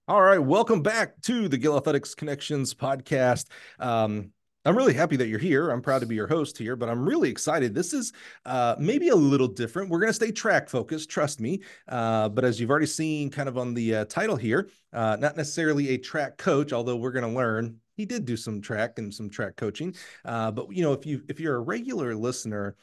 All right, welcome back to the Gill Athletics Connections podcast. I'm really happy that you're here. I'm proud to be your host here, but I'm really excited. This is maybe a little different. We're going to stay track focused, trust me. But as you've already seen kind of on the title here, not necessarily a track coach, although we're going to learn. He did do some track and some track coaching. But if you're a regular listener,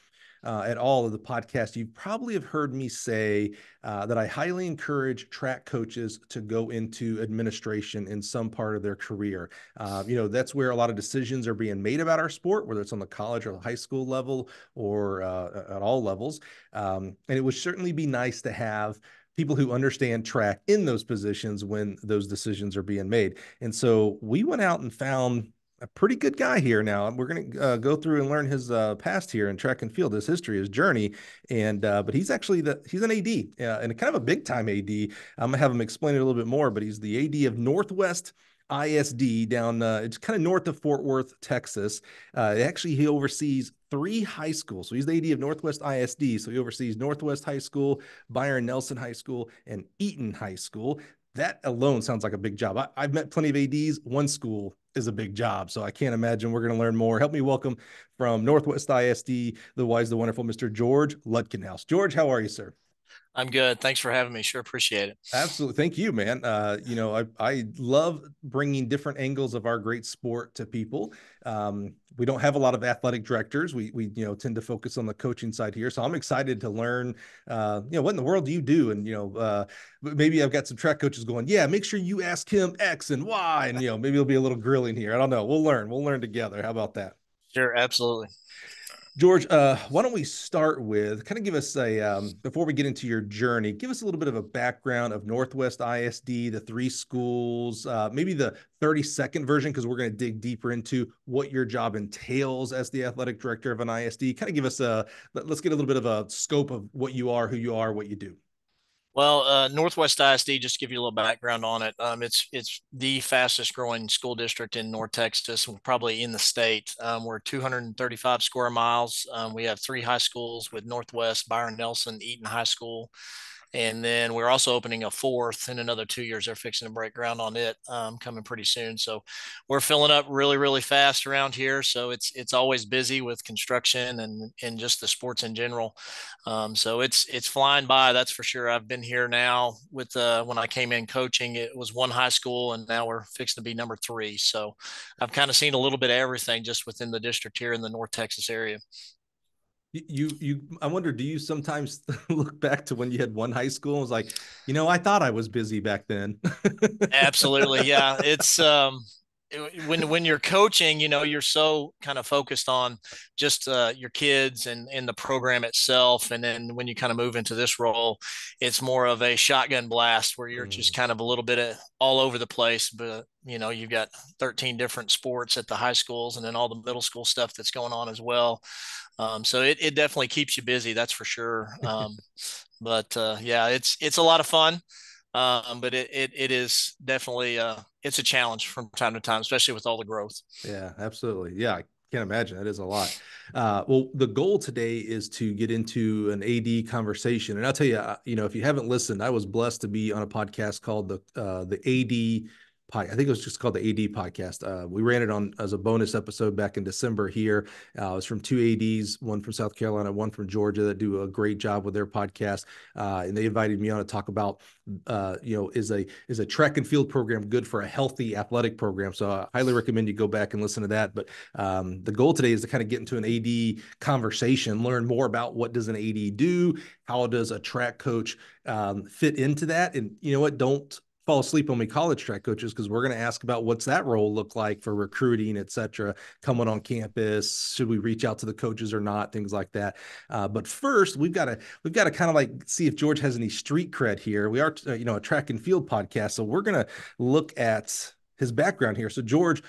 at all of the podcast, you probably have heard me say that I highly encourage track coaches to go into administration in some part of their career. That's where a lot of decisions are being made about our sport, whether it's on the college or high school level or at all levels. And it would certainly be nice to have people who understand track in those positions when those decisions are being made. And so we went out and found a pretty good guy here. Now we're going to go through and learn his past here in track and field, his history, his journey. And but he's actually he's an AD and kind of a big time AD. I'm gonna have him explain it a little bit more, but he's the AD of Northwest ISD down it's kind of north of Fort Worth, Texas. Actually, he oversees 3 high schools. So he's the AD of Northwest ISD. So he oversees Northwest High School, Byron Nelson High School, and Eaton High School. That alone sounds like a big job. I've met plenty of ADs. One school is a big job, so I can't imagine we're going to learn more. Help me welcome from Northwest ISD, the wise, the wonderful Mr. George Lutkenhaus. George, how are you, sir? I'm good. Thanks for having me. Sure appreciate it. Absolutely. Thank you, man. I love bringing different angles of our great sport to people. We don't have a lot of athletic directors. We tend to focus on the coaching side here. So I'm excited to learn, what in the world do you do? And, maybe I've got some track coaches going, yeah, make sure you ask him X and Y. And, maybe there'll be a little grilling here. I don't know. We'll learn together. How about that? Sure, absolutely. George, why don't we start with kind of give us before we get into your journey, give us a little bit of a background of Northwest ISD, the 3 schools, maybe the 30-second version, because we're going to dig deeper into what your job entails as the athletic director of an ISD. Kind of give us let's get a little bit of a scope of what you are, who you are, what you do. Well, Northwest ISD, just to give you a little background on it, it's the fastest growing school district in North Texas, probably in the state. We're 235 square miles. We have 3 high schools with Northwest, Byron Nelson, Eaton High School. And then we're also opening a fourth in another 2 years. They're fixing to break ground on it coming pretty soon. So we're filling up really, really fast around here. So it's always busy with construction and just the sports in general. So it's flying by, that's for sure. I've been here now with when I came in coaching, it was 1 high school, and now we're fixing to be number 3. So I've kind of seen a little bit of everything just within the district here in the North Texas area. I wonder, do you sometimes look back to when you had 1 high school and was like, I thought I was busy back then. Absolutely. Yeah. It's when you're coaching, you're so kind of focused on just your kids and the program itself. And then when you kind of move into this role, it's more of a shotgun blast where you're just Mm. kind of a little bit of all over the place. But you've got 13 different sports at the high schools and then all the middle school stuff that's going on as well. So it definitely keeps you busy, that's for sure. But yeah, it's a lot of fun. But it is definitely it's a challenge from time to time, especially with all the growth. Yeah, absolutely. Yeah, I can't imagine. That is a lot. Well, the goal today is to get into an AD conversation. And I'll tell you, if you haven't listened, I was blessed to be on a podcast called the AD I think it was just called the AD podcast. We ran it on as a bonus episode back in December here. It was from 2 ADs, one from South Carolina, one from Georgia, that do a great job with their podcast. And they invited me on to talk about, is a track and field program good for a healthy athletic program? So I highly recommend you go back and listen to that. But the goal today is to kind of get into an AD conversation, learn more about what does an AD do, how does a track coach fit into that, and don't fall asleep on me, college track coaches, because we're going to ask about what's that role look like for recruiting, et cetera, coming on campus. Should we reach out to the coaches or not? Things like that. But first, we've got to kind of like see if George has any street cred here. We are, a track and field podcast, so we're going to look at his background here. So George,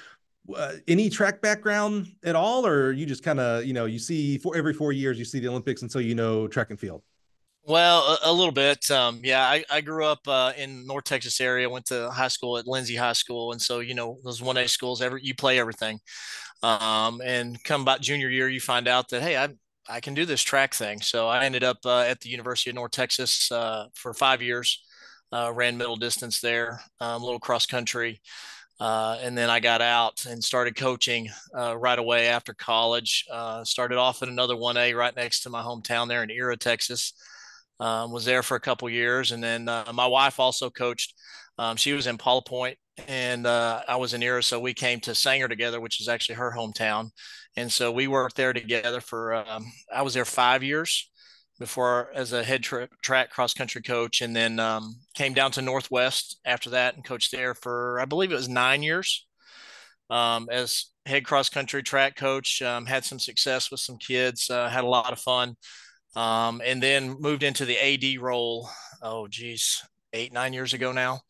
any track background at all, or you just kind of, you see for every 4 years you see the Olympics, and so track and field. Well, a little bit. Yeah, I grew up in North Texas area. Went to high school at Lindsay High School, and so those 1A schools, you play everything. And come about junior year, you find out that hey, I can do this track thing. So I ended up at the University of North Texas for 5 years. ran middle distance there, a little cross country. And then I got out and started coaching right away after college. Started off at another 1A right next to my hometown there in Era, Texas. Was there for a couple years, and then my wife also coached. She was in Paula Point, and I was in Era, so we came to Sanger together, which is actually her hometown, and so we worked there together for. I was there 5 years before as a track cross country coach, and then came down to Northwest after that and coached there for I believe it was 9 years as head cross country track coach. Had some success with some kids, had a lot of fun, and then moved into the AD role. Oh, geez, 8, 9 years ago now.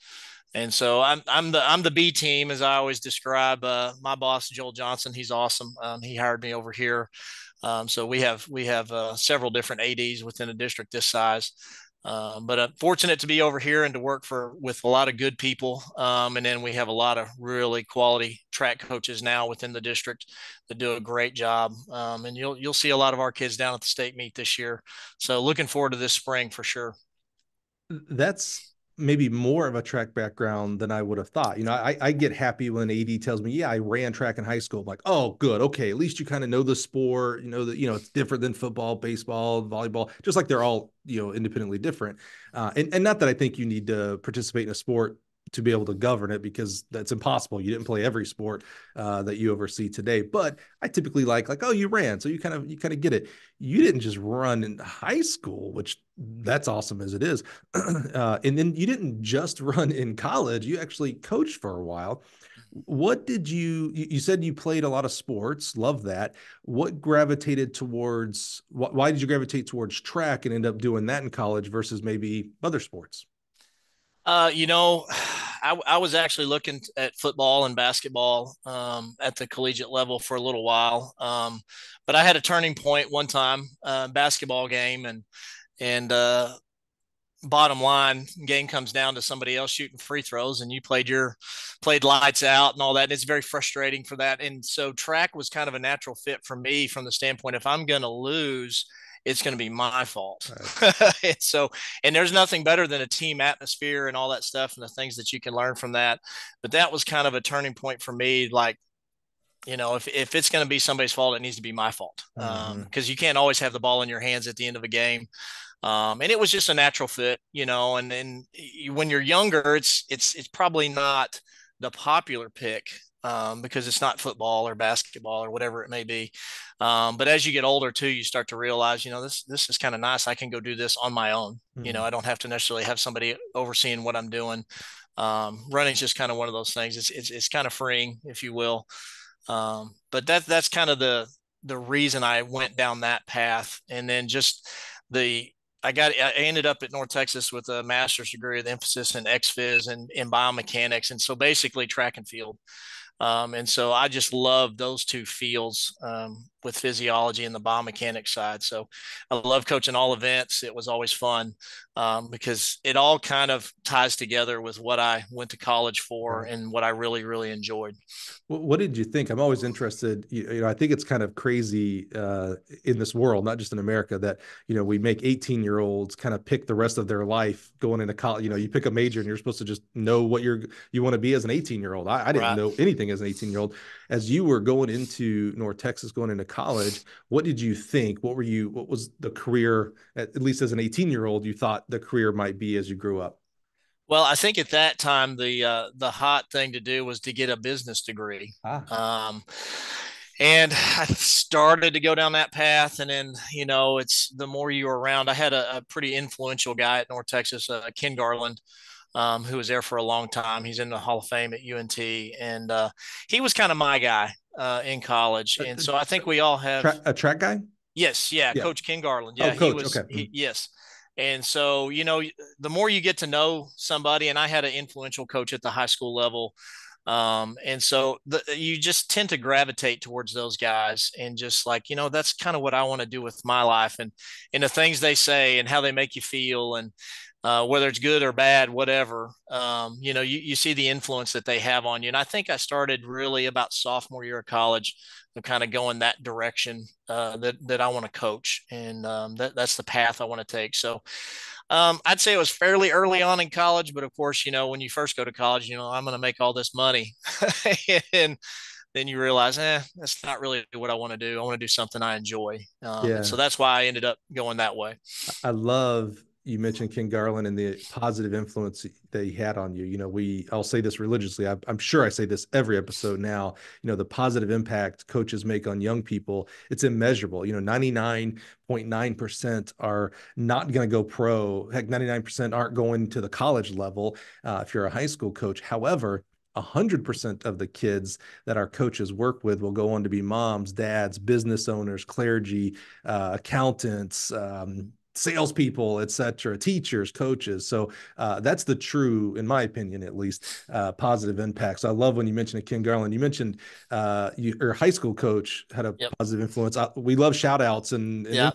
And so I'm the B team, as I always describe. My boss Joel Johnson, he's awesome. He hired me over here. So we have several different ADs within a district this size. But I'm fortunate to be over here and to work with a lot of good people. And then we have a lot of really quality track coaches now within the district that do a great job. And you'll see a lot of our kids down at the state meet this year. So looking forward to this spring for sure. That's maybe more of a track background than I would have thought. I get happy when AD tells me, yeah, I ran track in high school. I'm like, oh, good. Okay. At least you kind of know the sport, that, it's different than football, baseball, volleyball, just like they're all, independently different. And not that I think you need to participate in a sport to be able to govern it, because that's impossible. You didn't play every sport that you oversee today, but I typically like, oh, you ran. So you kind of get it. You didn't just run in high school, which that's awesome as it is. And then you didn't just run in college. You actually coached for a while. What did you said you played a lot of sports. Love that. What gravitated towards, why did you gravitate towards track and end up doing that in college versus maybe other sports? Uh, you know, I was actually looking at football and basketball at the collegiate level for a little while, but I had a turning point one time, basketball game, and bottom line, game comes down to somebody else shooting free throws, and you played lights out and all that. And it's very frustrating for that. And so track was kind of a natural fit for me from the standpoint, if I'm going to lose, it's going to be my fault. Right. And there's nothing better than a team atmosphere and all that stuff and the things that you can learn from that. But that was kind of a turning point for me. Like, if it's going to be somebody's fault, it needs to be my fault. Because you can't always have the ball in your hands at the end of a game. And it was just a natural fit, and then when you're younger, it's probably not the popular pick, because it's not football or basketball or whatever it may be. But as you get older too, you start to realize, this is kind of nice. I can go do this on my own. I don't have to necessarily have somebody overseeing what I'm doing. Running is just kind of one of those things. It's kind of freeing, if you will. But that's kind of the reason I went down that path. And then just I ended up at North Texas with a master's degree with emphasis in XPhys and in biomechanics. And so basically track and field. And so I just love those two fields, with physiology and the biomechanics side. So I love coaching all events. It was always fun, because it all kind of ties together with what I went to college for, right, and what I really, really enjoyed. What did you think? I'm always interested. I think it's kind of crazy in this world, not just in America, that, we make 18-year-olds kind of pick the rest of their life going into college. You pick a major and you're supposed to just know what you want to be as an 18-year-old. I didn't know anything as an 18-year-old. As you were going into North Texas, going into college, what did you think? What was the career, at least as an 18-year-old, you thought the career might be as you grew up? Well, I think at that time the hot thing to do was to get a business degree. And I started to go down that path, and then it's the more you were around. I had a pretty influential guy at North Texas, Ken Garland, who was there for a long time. He's in the Hall of Fame at UNT, and he was kind of my guy in college. And so I think we all have a track guy. Yes, yeah, Coach Ken Garland. Yeah, Coach. He was. Okay. Yes. And so, the more you get to know somebody, and I had an influential coach at the high school level. And so you just tend to gravitate towards those guys, and just like, that's kind of what I want to do with my life, and the things they say and how they make you feel, and whether it's good or bad, whatever, you see the influence that they have on you. And I think I started really about sophomore year of college, kind of going that direction, that I want to coach. And that's the path I want to take. So I'd say it was fairly early on in college, but of course, when you first go to college, I'm going to make all this money. And then you realize, that's not really what I want to do. I want to do something I enjoy. And so Yeah. that's why I ended up going that way. I love you mentioned Ken Garland and the positive influence that he had on you. I'll say this religiously. I'm sure I say this every episode now. The positive impact coaches make on young people, it's immeasurable. 99.9% are not going to go pro. Heck, 99% aren't going to the college level if you're a high school coach. However, 100% of the kids that our coaches work with will go on to be moms, dads, business owners, clergy, accountants, salespeople, et cetera, teachers, coaches. So that's the true, in my opinion, at least, positive impact. So I love when you mentioned Ken Garland. You mentioned your high school coach had a Yep. positive influence. We love shout outs Yeah.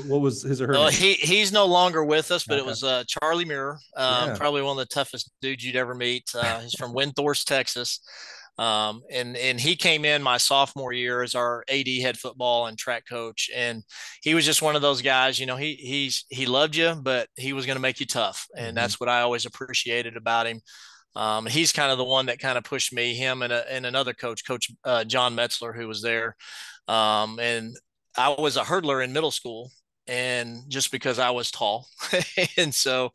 what was his or her Oh, name? he's no longer with us, but it Okay. was Charlie Muir, Yeah. probably one of the toughest dudes you'd ever meet. He's from Windthorst, Texas, and he came in my sophomore year as our AD head football and track coach, and he was just one of those guys. He loved you, but he was going to make you tough, and Mm-hmm. that's what I always appreciated about him. He's kind of the one that kind of pushed me, him and another coach, Coach John Metzler, who was there, and I was a hurdler in middle school, and just because I was tall. And so,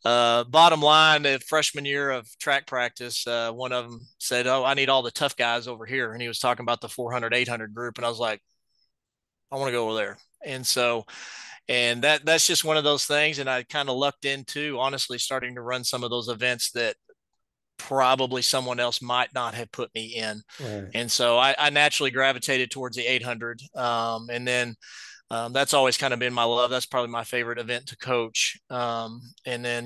bottom line, the freshman year of track practice, one of them said, "Oh, I need all the tough guys over here." And he was talking about the 400, 800 group. And I was like, I want to go over there. And so, and that's just one of those things. And I kind of lucked into honestly starting to run some of those events that probably someone else might not have put me in. Right. And so I naturally gravitated towards the 800. And then that's always kind of been my love. That's probably my favorite event to coach. And then,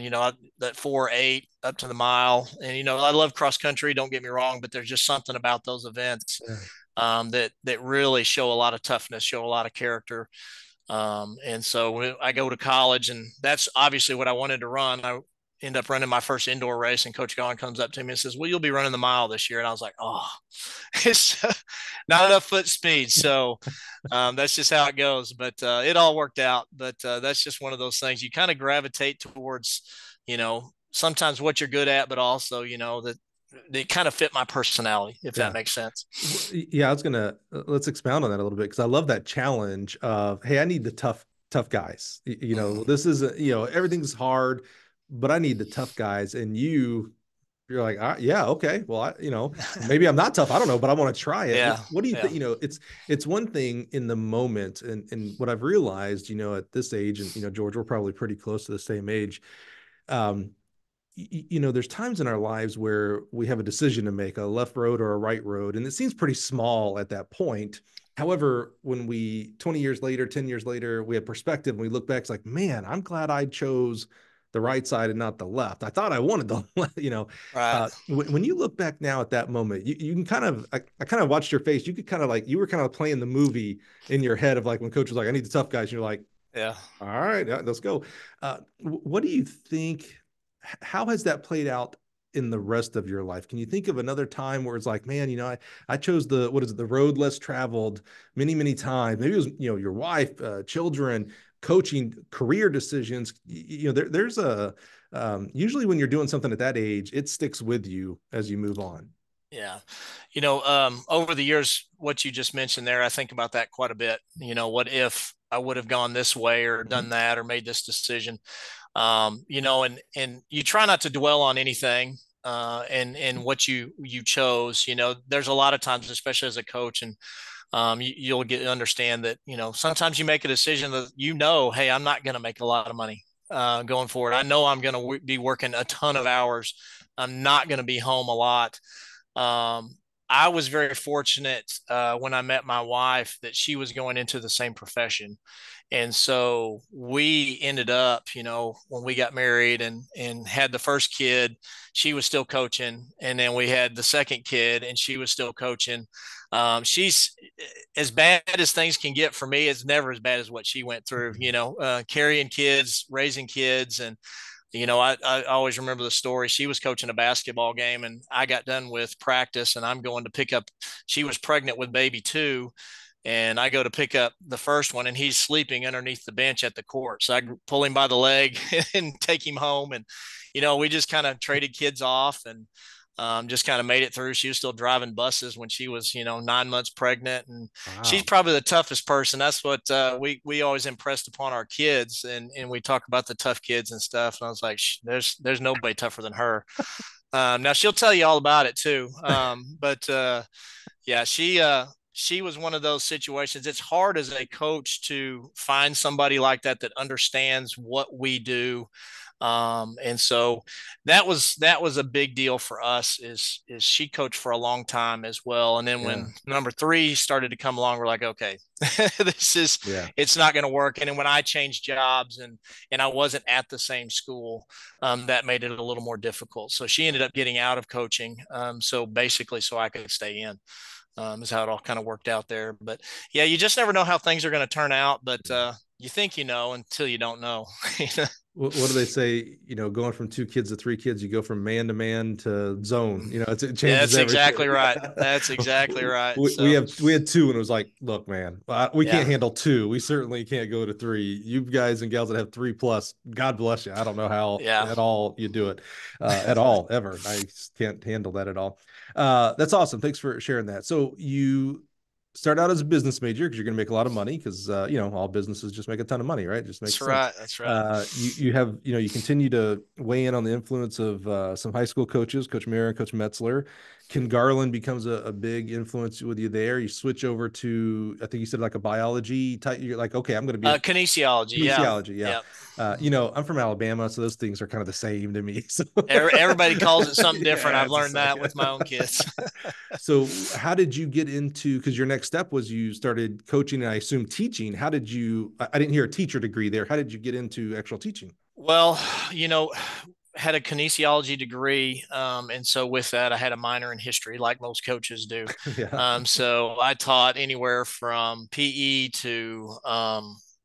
that 4, 8 up to the mile. And, I love cross country. Don't get me wrong, but there's just something about those events Yeah. that really show a lot of toughness, show a lot of character. And so when I go to college, and that's obviously what I wanted to run. I end up running my first indoor race, and Coach Gahn comes up to me and says, "Well, you'll be running the mile this year." And I was like, "Oh, it's not enough foot speed." So that's just how it goes. But it all worked out. But that's just one of those things you kind of gravitate towards, sometimes what you're good at, but also, that they kind of fit my personality, if that Yeah. makes sense. Yeah, I was gonna let's expound on that a little bit because I love that challenge of, hey, I need the tough guys. Mm-hmm. This is everything's hard, but I need the tough guys. And you're like, yeah, okay, well, maybe I'm not tough. I don't know, but I want to try it. Yeah. What do you Yeah. think? It's one thing in the moment, and what I've realized, at this age, and George, we're probably pretty close to the same age. Um, there's times in our lives where we have a decision to make, a left road or a right road, and it seems pretty small at that point. However, when 20 years later, 10 years later, we have perspective and we look back, it's like, man, I'm glad I chose the right side and not the left. I thought I wanted the left, Right. when you look back now at that moment, you can kind of, I kind of watched your face. You could kind of like, you were kind of playing the movie in your head of like, when coach was like, I need the tough guys. And you're like, Yeah. all right, yeah, let's go. What do you think? How has that played out in the rest of your life? Can you think of another time where it's like, man, I chose the road less traveled many, many times. Maybe it was, your wife, children, coaching, career decisions. There's usually when you're doing something at that age, it sticks with you as you move on. Yeah. Over the years, what you just mentioned there, I think about that quite a bit. What if I would have gone this way or Mhm. done that or made this decision? And you try not to dwell on anything and what you chose. There's a lot of times, especially as a coach, and you'll understand that, sometimes you make a decision that, hey, I'm not going to make a lot of money going forward. I know I'm going to be working a ton of hours. I'm not going to be home a lot. um, I was very fortunate when I met my wife that she was going into the same profession. And so we ended up, when we got married and had the first kid, she was still coaching. And then we had the second kid and she was still coaching. She's as bad as things can get for me. It's never as bad as what she went through, carrying kids, raising kids. And I always remember the story. She was coaching a basketball game, and I got done with practice, and I'm going to pick up. She was pregnant with baby two, and I go to pick up the first one, and he's sleeping underneath the bench at the court. So I pull him by the leg and take him home. And, we just kind of traded kids off, and just kind of made it through. She was still driving buses when she was, 9 months pregnant, and she's Wow. probably the toughest person. That's what we always impressed upon our kids, and we talk about the tough kids and stuff. And I was like, there's nobody tougher than her. Now she'll tell you all about it too. But yeah, she was one of those situations. It's hard as a coach to find somebody like that understands what we do. And so that was a big deal for us. Is she coached for a long time as well. And then Yeah. when number three started to come along, we're like, okay, this is Yeah. it's not going to work. And then when I changed jobs and I wasn't at the same school, that made it a little more difficult. So she ended up getting out of coaching. So basically, so I could stay in. Is how it all kind of worked out there. But yeah, you just never know how things are going to turn out. But you think you know until you don't know. What do they say? Going from 2 kids to 3 kids, you go from man to man to zone. It Yeah, changes that's everything. exactly right. That's exactly right. We So have we had two, and it was like, look, man, we can't yeah, handle two. We certainly can't go to three. You guys and gals that have 3+, God bless you. I don't know how yeah. at all you do it, at all ever. I can't handle that at all. That's awesome. Thanks for sharing that. So you start out as a business major because you're going to make a lot of money because all businesses just make a ton of money, right? It just That's makes sense. right. That's right. You have you continue to weigh in on the influence of some high school coaches, Coach Mayer and Coach Metzler. Ken Garland becomes a big influence with you there. You switch over to, I think you said, like a biology type. You're like, okay, I'm going to be a Kinesiology. Yeah. kinesiology. Yeah. Yeah. I'm from Alabama, so those things are kind of the same to me. So Everybody calls it something different. yeah, I've it's the learned that same. with my own kids. So how did you get into, because your next step was you started coaching and I assume teaching. How did you, I didn't hear a teacher degree there. How did you get into actual teaching? Well, had a kinesiology degree. And so with that, I had a minor in history, like most coaches do. Yeah. So I taught anywhere from PE to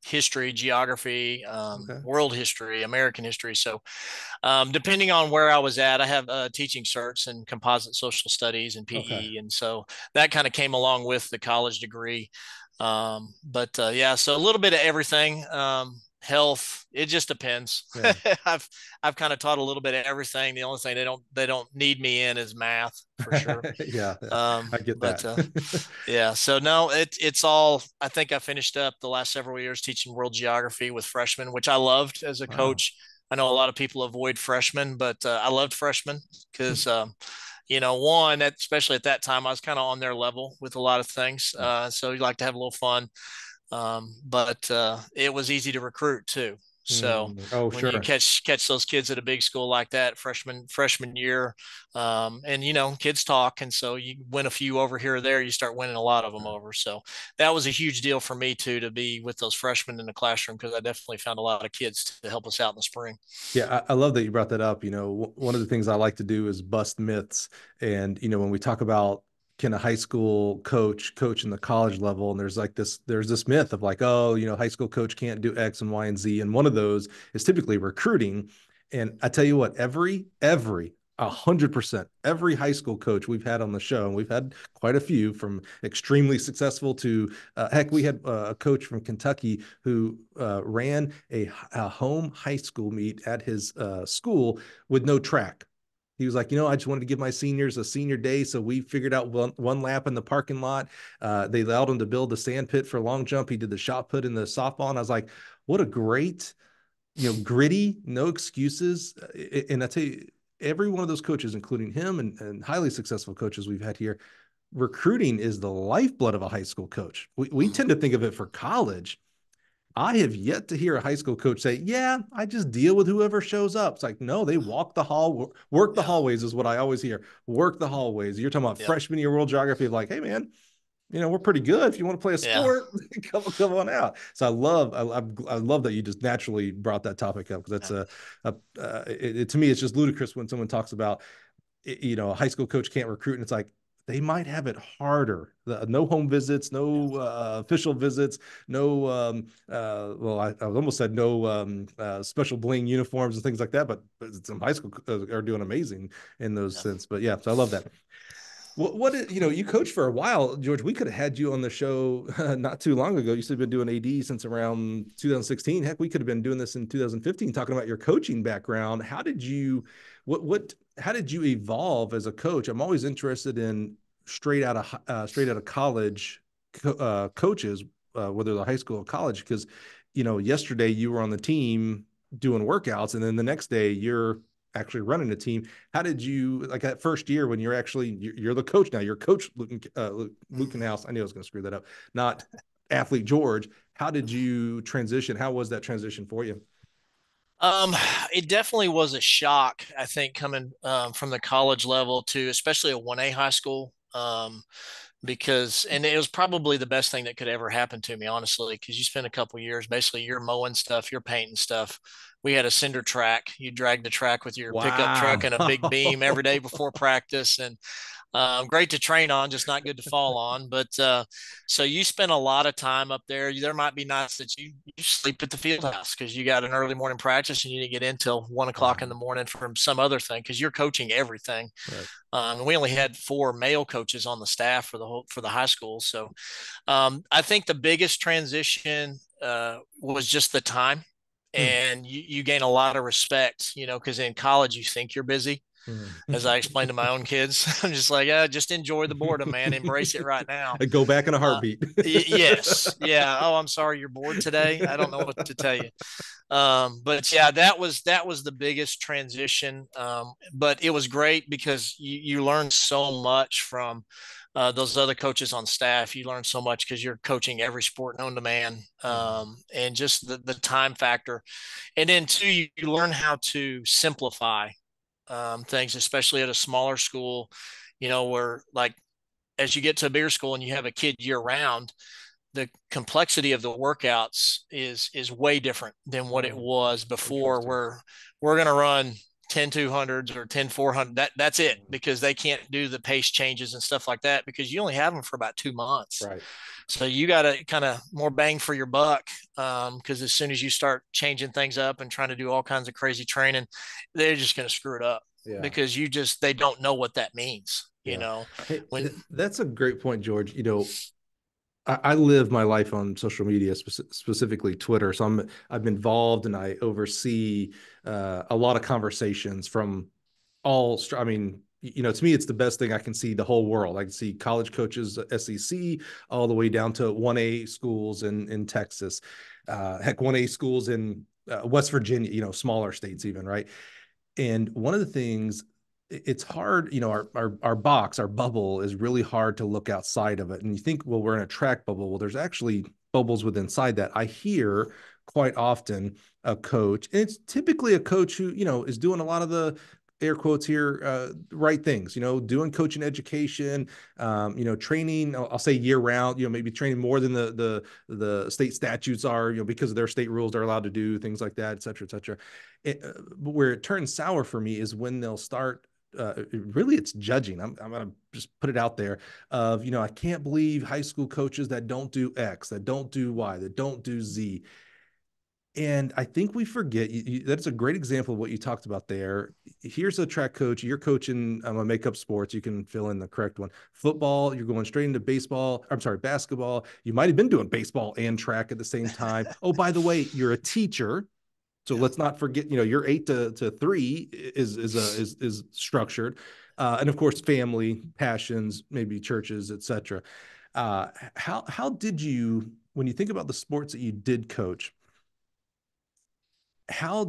history, geography, Okay. world history, American history. So depending on where I was at, I have teaching certs in composite social studies and Okay. PE. And so that kind of came along with the college degree. But yeah, so a little bit of everything. Health, it just depends. Yeah. I've kind of taught a little bit of everything. The only thing they don't need me in is math for sure. Yeah. I get But that. yeah, so no, it's all. I think I finished up the last several years teaching world geography with freshmen, which I loved as a Wow. coach. I know a lot of people avoid freshmen, but I loved freshmen because one, that especially at that time, I was kind of on their level with a lot of things. So you like to have a little fun. But it was easy to recruit too. So Oh, when you sure. catch those kids at a big school like that, freshman year, and kids talk, and so you win a few over here or there, you start winning a lot of them over. So that was a huge deal for me too, to be with those freshmen in the classroom, because I definitely found a lot of kids to help us out in the spring. Yeah, I love that you brought that up. One of the things I like to do is bust myths. And, when we talk about, can a high school coach in the college level, and there's this myth of like, oh, high school coach can't do X and Y and Z. And one of those is typically recruiting. And I tell you what, every 100%, every high school coach we've had on the show, and we've had quite a few, from extremely successful to heck, we had a coach from Kentucky who ran a home high school meet at his school with no track. He was like, I just wanted to give my seniors a senior day. So we figured out one lap in the parking lot. They allowed him to build the sand pit for long jump. He did the shot put in the softball. And I was like, what a great, gritty, no excuses. And I tell you, every one of those coaches, including him and highly successful coaches we've had here, recruiting is the lifeblood of a high school coach. We tend to think of it for college. I have yet to hear a high school coach say, yeah, I just deal with whoever shows up. It's like, no, they walk the hall, work the Yeah, hallways is what I always hear. Work the hallways. You're talking about yeah, freshman year world geography of like, hey, man, we're pretty good. If you want to play a yeah, sport, come on out. So I love that you just naturally brought that topic up, because that's yeah, to me, it's just ludicrous when someone talks about, a high school coach can't recruit. And it's like, they might have it harder. No home visits, yeah, no official visits, no, well, I almost said no special bling uniforms and things like that, but some high school are doing amazing in those yeah. sense. But yeah, so I love that. You coached for a while, George. We could have had you on the show not too long ago. You said you've been doing AD since around 2016. Heck, we could have been doing this in 2015, talking about your coaching background. How did you evolve as a coach? I'm always interested in straight out of college coaches, whether they're high school or college, because yesterday you were on the team doing workouts, and then the next day you're actually running a team. How did you, like, that first year when you're the coach now, you're Coach Lutkenhaus. I knew I was going to screw that up. Not athlete George. How did you transition? How was that transition for you? Um, it definitely was a shock, I think, coming from the college level to especially a 1A high school. Because and it was probably the best thing that could ever happen to me, honestly, because you spend a couple years basically you're mowing stuff, you're painting stuff. We had a cinder track. You drag the track with your pickup truck and a big beam every day Wow. before practice, and great to train on, just not good to fall on. But so you spend a lot of time up there. There might be nights that you sleep at the field house because you got an early morning practice and you need to get in till 1 o'clock in the Wow. morning from some other thing because you're coaching everything. Right. And we only had 4 male coaches on the staff for the high school. So I think the biggest transition was just the time, Mm. and you gain a lot of respect, because in college you think you're busy. As I explained to my own kids, I'm just like, just enjoy the boredom, man. Embrace it right now. I go back in a Uh, heartbeat. yes, yeah. Oh, I'm sorry you're bored today. I don't know what to tell you. But yeah, that was the biggest transition. But it was great because you learn so much from those other coaches on staff. You learn so much because you're coaching every sport known to man, Mhm. and just the time factor. And then two, you learn how to simplify things, especially at a smaller school. Where like as you get to a bigger school and you have a kid year round, the complexity of the workouts is way different than what it Mm. was before, Interesting. where we're going to run 10 200s or 10 400. That's it, Mhm. because they can't do the pace changes and stuff like that because you only have them for about 2 months. Right. So you got to kind of more bang for your buck, because as soon as you start changing things up and trying to do all kinds of crazy training, they're just going to screw it up Yeah. because they don't know what that means. Yeah. Hey, When that's a great point, George. I live my life on social media, specifically Twitter. So I'm involved and I oversee a lot of conversations from I mean, to me, it's the best thing. I can see the whole world. I can see college coaches, SEC, all the way down to 1A schools in Texas, heck, 1A schools in West Virginia, smaller states even, right? And one of the things, it's hard, our box, our bubble is really hard to look outside of it. And you think, well, we're in a track bubble. Well, there's actually bubbles within inside that. I hear quite often a coach, and it's typically a coach who, is doing a lot of the air quotes here, right things, doing coaching education, training, I'll say year round, maybe training more than the state statutes are, because of their state rules, they're allowed to do things like that, et cetera, et cetera. But where it turns sour for me is when they'll start. Really, it's judging. I'm gonna just put it out there. Of I can't believe high school coaches that don't do X, that don't do Y, that don't do Z. And I think we forget that's a great example of what you talked about there. Here's a track coach. You're coaching, I'm gonna make up sports. You can fill in the correct one. Football, you're going straight into baseball. I'm sorry, basketball. You might have been doing baseball and track at the same time. Oh, by the way, you're a teacher. So yeah. let's not forget, your 8 to 3 is structured, and of course, family, passions, maybe churches, etc. How did you, when you think about the sports that you did coach, how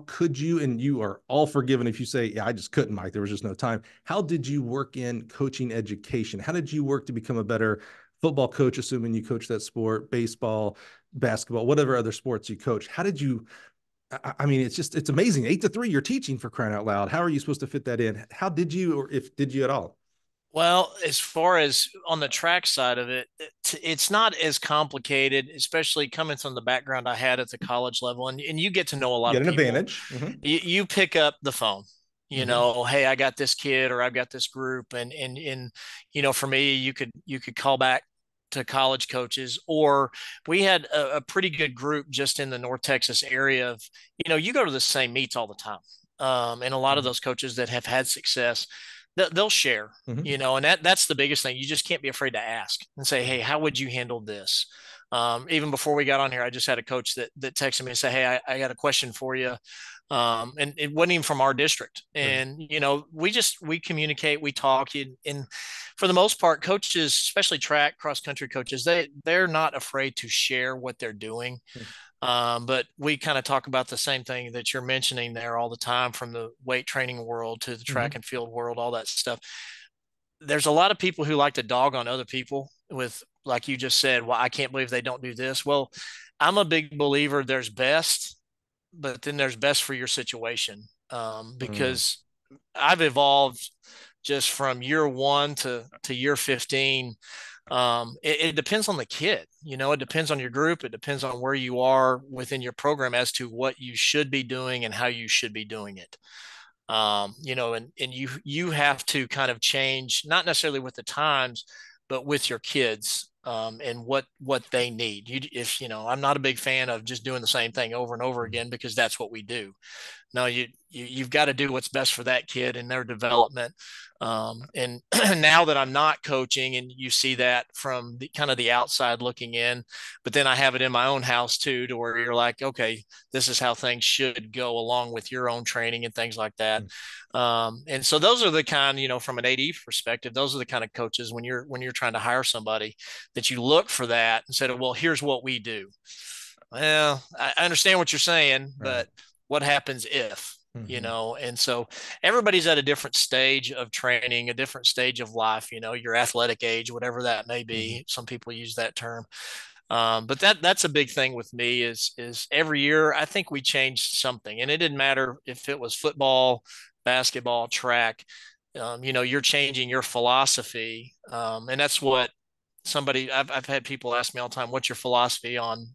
could you, and you are all forgiven if you say, yeah, I just couldn't, Mike, there was just no time. How did you work in coaching education? How did you work to become a better football coach, assuming you coach that sport, baseball, basketball, whatever other sports you coach? How did you, I mean, it's amazing. 8 to 3, you're teaching, for crying out loud. How are you supposed to fit that in? How did you, or if did you at all? Well, as far as on the track side of it, it's not as complicated, especially coming from the background I had at the college level. And you get to know a You lot get of an people. advantage. Mm-hmm. You pick up the phone, Mm-hmm. hey, I got this kid or I've got this group. And for me, you could call back to college coaches, or we had a pretty good group just in the North Texas area of, you go to the same meets all the time. And a lot of Mm-hmm. those coaches that have had success, they'll share, Mm-hmm. and that's the biggest thing. You just can't be afraid to ask and say, hey, how would you handle this? Even before we got on here, I just had a coach that texted me and said, hey, I got a question for you. And it wasn't even from our district. Right. And, we communicate, we talk, and for the most part, coaches, especially track cross country coaches, they're not afraid to share what they're doing. But we kind of talk about the same thing that you're mentioning there all the time, from the weight training world to the track Mm-hmm. and field world, all that stuff. There's a lot of people who like to dog on other people with, like you just said, well, I can't believe they don't do this. Well, I'm a big believer there's best, but then there's best for your situation. Mm. Because I've evolved just from year one to year 15. It depends on the kid. It depends on your group. It depends on where you are within your program as to what you should be doing and how you should be doing it. And you have to kind of change, not necessarily with the times, but with your kids, and what they need. If I'm not a big fan of just doing the same thing over and over again, because that's what we do. No, you've got to do what's best for that kid and their development. And now that I'm not coaching, and you see that from the kind of the outside looking in, but then I have it in my own house too, to where you're like, okay, this is how things should go along with your own training and things like that. And so those are the kind, from an AD perspective, those are the kind of coaches, when you're trying to hire somebody, that you look for that and said, well, here's what we do. Well, I understand what you're saying, Right. but what happens if, Mm-hmm. and so everybody's at a different stage of training, a different stage of life, your athletic age, whatever that may Mm-hmm. be. Some people use that term. But that's a big thing with me, is every year I think we changed something, and it didn't matter if it was football, basketball, track. You're changing your philosophy, and that's what I've had people ask me all the time, what's your philosophy on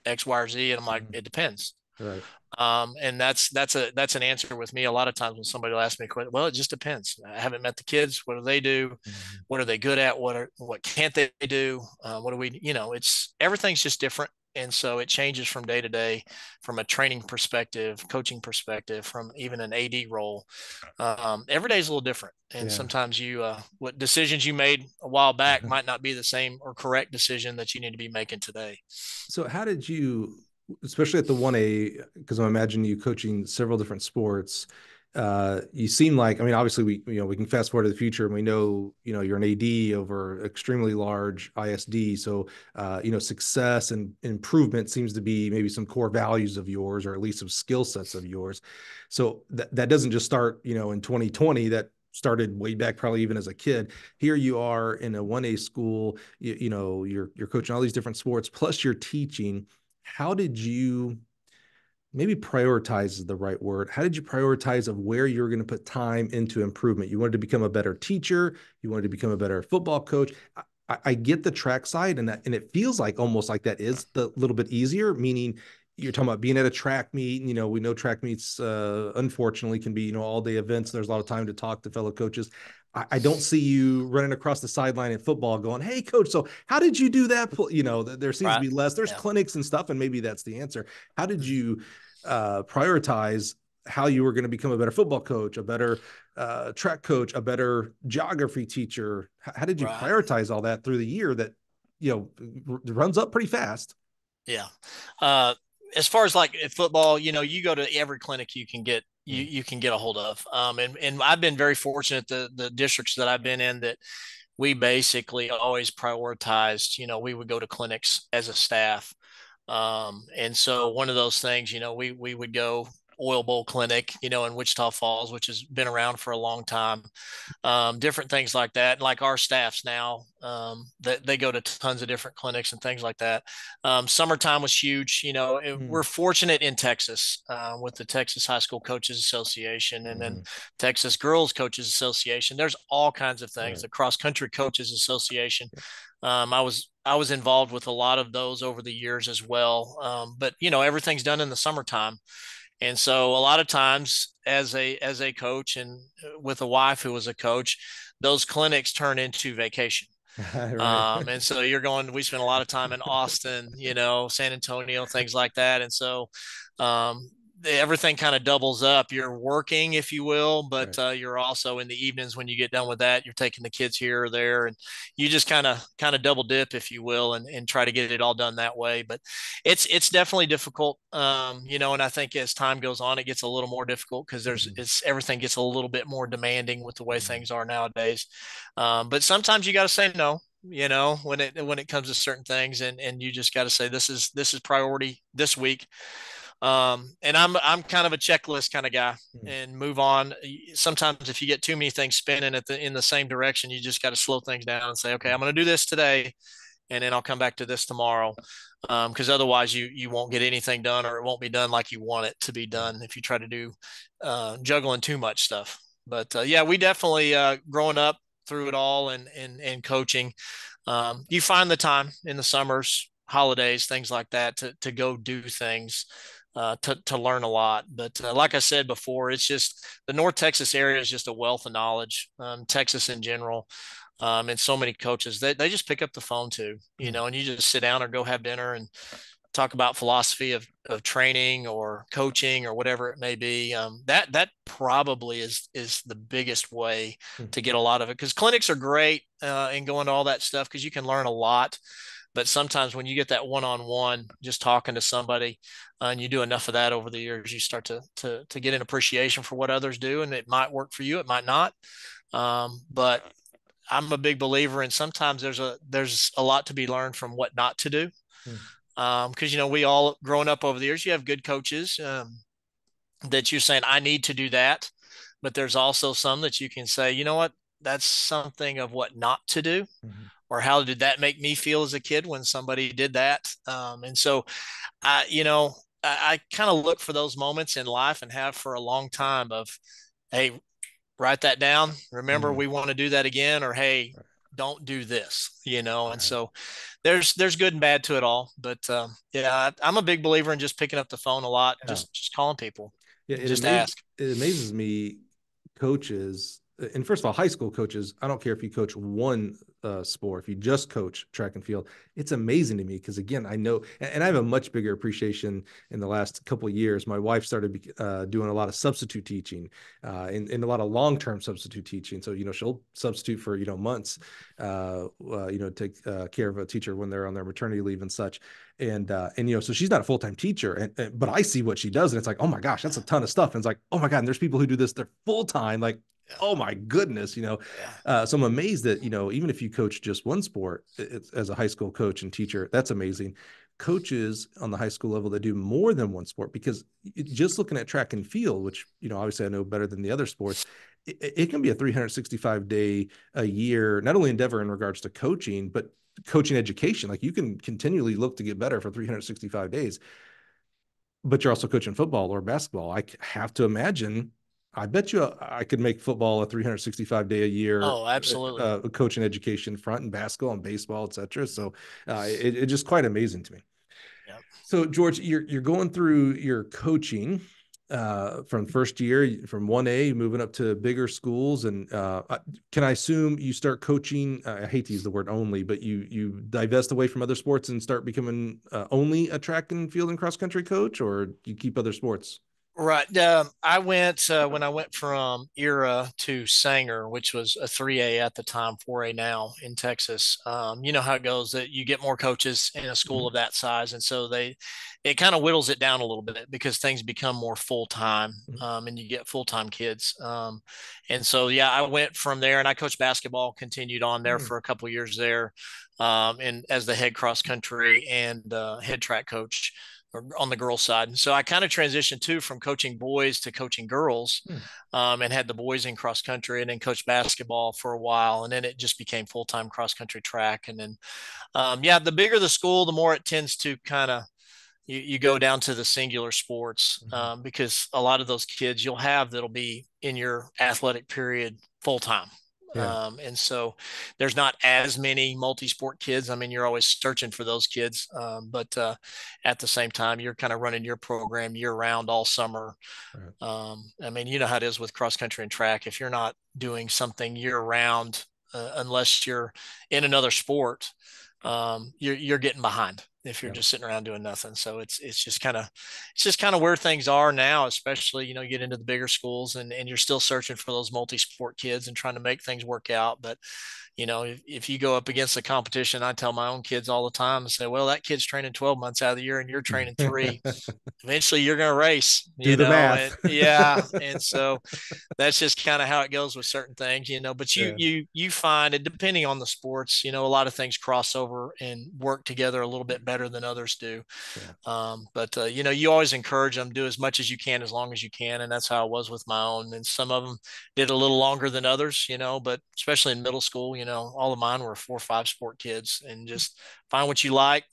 X, Y, or Z? And I'm like, Mm-hmm. it depends. Right. And that's an answer with me a lot of times when somebody will ask me, well, it just depends. I haven't met the kids. What do they do? Mm-hmm. What are they good at? What can't they do? What do we, it's everything's just different. And so it changes from day to day, from a training perspective, coaching perspective, from even an AD role. Every day is a little different. And Yeah. sometimes what decisions you made a while back might not be the same or correct decision that you need to be making today. So how did you, especially at the 1A, because I imagine you coaching several different sports, you seem like, I mean, obviously we can fast forward to the future and we know, you're an AD over extremely large ISD. So, success and improvement seems to be maybe some core values of yours, or at least some skill sets of yours. So that doesn't just start, in 2020. That started way back, probably even as a kid. Here you are in a 1A school, you're coaching all these different sports, plus you're teaching. How did you, maybe prioritize is the right word, how did you prioritize of where you're going to put time into improvement? You wanted to become a better teacher, you wanted to become a better football coach. I get the track side, and it feels like almost like that is the little bit easier, meaning you're talking about being at a track meet. We know track meets, unfortunately, can be, all day events. There's a lot of time to talk to fellow coaches. I don't see you running across the sideline in football going, "Hey, coach, so how did you do that?" There seems to Right. be less. There's Yeah. clinics and stuff, and maybe that's the answer. How did you prioritize how you were going to become a better football coach, a better track coach, a better geography teacher? How did you Right. prioritize all that through the year that, runs up pretty fast? Yeah. Uh, as far as like football, you go to every clinic you can get, Mm. you can get a hold of. And I've been very fortunate, the districts that I've been in, that we basically always prioritized, we would go to clinics as a staff. And so one of those things, we would go oil bowl clinic, in Wichita Falls, which has been around for a long time. Different things like that. Like our staffs now, they go to tons of different clinics and things like that. Summertime was huge. Mm. We're fortunate in Texas, with the Texas High School Coaches Association, and then Mm-hmm. Texas Girls Coaches Association. There's all kinds of things. Right. The Cross Country Coaches Association. I was involved with a lot of those over the years as well. But everything's done in the summertime. And so a lot of times, as a coach, and with a wife who was a coach, those clinics turn into vacation. Right. And so we spend a lot of time in Austin, San Antonio, things like that. And so, um, everything kind of doubles up. You're working, if you will, but Right. you're also in the evenings when you get done with that, you're taking the kids here or there, and you just kind of double dip, if you will, and try to get it all done that way. But it's definitely difficult, and I think as time goes on, it gets a little more difficult because Mhm. it's everything gets a little bit more demanding with the way Mhm. things are nowadays. But sometimes you got to say no. When it comes to certain things, and you just got to say this is priority this week. And I'm kind of a checklist kind of guy Mhm. and move on. Sometimes if you get too many things spinning in the same direction, you just got to slow things down and say, okay, I'm going to do this today, and then I'll come back to this tomorrow. Because otherwise you won't get anything done, or it won't be done like you want it to be Right. done if you try to do juggling too much stuff. But yeah, we definitely growing up through it all and coaching. You find the time in the summers, holidays, things like that to go do things, to learn a lot. But like I said before, it's just the North Texas area is just a wealth of knowledge. Texas in general, and so many coaches they just pick up the phone too, Mhm. and you just sit down or go have dinner and talk about philosophy of training or coaching or whatever it may be. That probably is the biggest way Mhm. to get a lot of it, because clinics are great and going to all that stuff because you can learn a lot. But sometimes when you get that one-on-one, just talking to somebody, and you do enough of that over the years, you start to get an appreciation for what others do, and it might work for you, it might not. But I'm a big believer in sometimes there's a lot to be learned from what not to do, Mhm. because we all growing up over the years, you have good coaches that you're saying I need to do that, but there's also some that you can say, you know what, that's something of what not to do, Mhm. or how did that make me feel as a kid when somebody did that. And so I kind of look for those moments in life and have for a long time of, hey, write that down. Remember, Mhm. we want to do that again, or hey, Right. don't do this. And Right. so there's good and bad to it all. But yeah, I'm a big believer in just picking up the phone a lot, Yeah. just calling people Yeah, and just ask. it amazes me, coaches, and first of all, high school coaches. I don't care if you coach one sport, if you just coach track and field, it's amazing to me because again, I know, and I have a much bigger appreciation in the last couple of years. My wife started doing a lot of substitute teaching, and a lot of long-term substitute teaching. So she'll substitute for months, take care of a teacher when they're on their maternity leave and such. And so she's not a full-time teacher, but I see what she does, and it's like, oh my gosh, that's a ton of stuff. And it's like, oh my god, and there's people who do this, they're full-time, like, Yeah, oh my goodness. yeah. So I'm amazed that even if you coach just one sport, as a high school coach and teacher, that's amazing. Coaches on the high school level that do more than one sport, because just looking at track and field, which obviously I know better than the other sports, it can be a 365-day a year, not only endeavor in regards to coaching, but coaching education. Like, you can continually look to get better for 365 days, but you're also coaching football or basketball. I have to imagine, I bet you I could make football a 365-day a year, Oh, absolutely. coaching education front, and basketball and baseball, etc. So it's just quite amazing to me. Yeah. So George, you're going through your coaching from first year, from 1A, moving up to bigger schools, and can I assume you start coaching? I hate to use the word only, but you divest away from other sports and start becoming only a track and field and cross country coach, or you keep other sports? Right. I went when I went from Era to Sanger, which was a 3A at the time, 4A now in Texas. You know how it goes, that you get more coaches in a school Mhm. of that size, and so it kind of whittles it down a little bit because things become more full time, Mhm. and you get full time kids. And so yeah, I went from there, and I coached basketball, continued on there Mhm. for a couple of years there, and as the head cross country and head track coach on the girls' side. And so I kind of transitioned too from coaching boys to coaching girls, Mhm. and had the boys in cross country, and then coached basketball for a while. And then it just became full time cross country track. And then, yeah, the bigger the school, the more it tends to kind of, you go down to the singular sports, Mhm. because a lot of those kids you'll have that'll be in your athletic period full time. Yeah. And so there's not as many multi-sport kids. I mean, you're always searching for those kids, but at the same time, you're kind of running your program year round all summer. Right. I mean, you know how it is with cross country and track. If you're not doing something year round, unless you're in another sport, you're getting behind. if you're Yeah. just sitting around doing nothing. So it's just kind of where things are now, especially, you get into the bigger schools, and you're still searching for those multi-sport kids and trying to make things work out. But if you go up against the competition, I tell my own kids all the time and say, well, that kid's training 12 months out of the year and you're training 3. Eventually you're going to race, Do the and math. yeah. And so that's just kind of how it goes with certain things, but you Yeah. you find it, depending on the sports, a lot of things cross over and work together a little bit better than others do. Yeah. But you always encourage them, do as much as you can as long as you can, and that's how it was with my own. And some of them did a little longer than others, but especially in middle school, all of mine were 4 or 5 sport kids, and just find what you like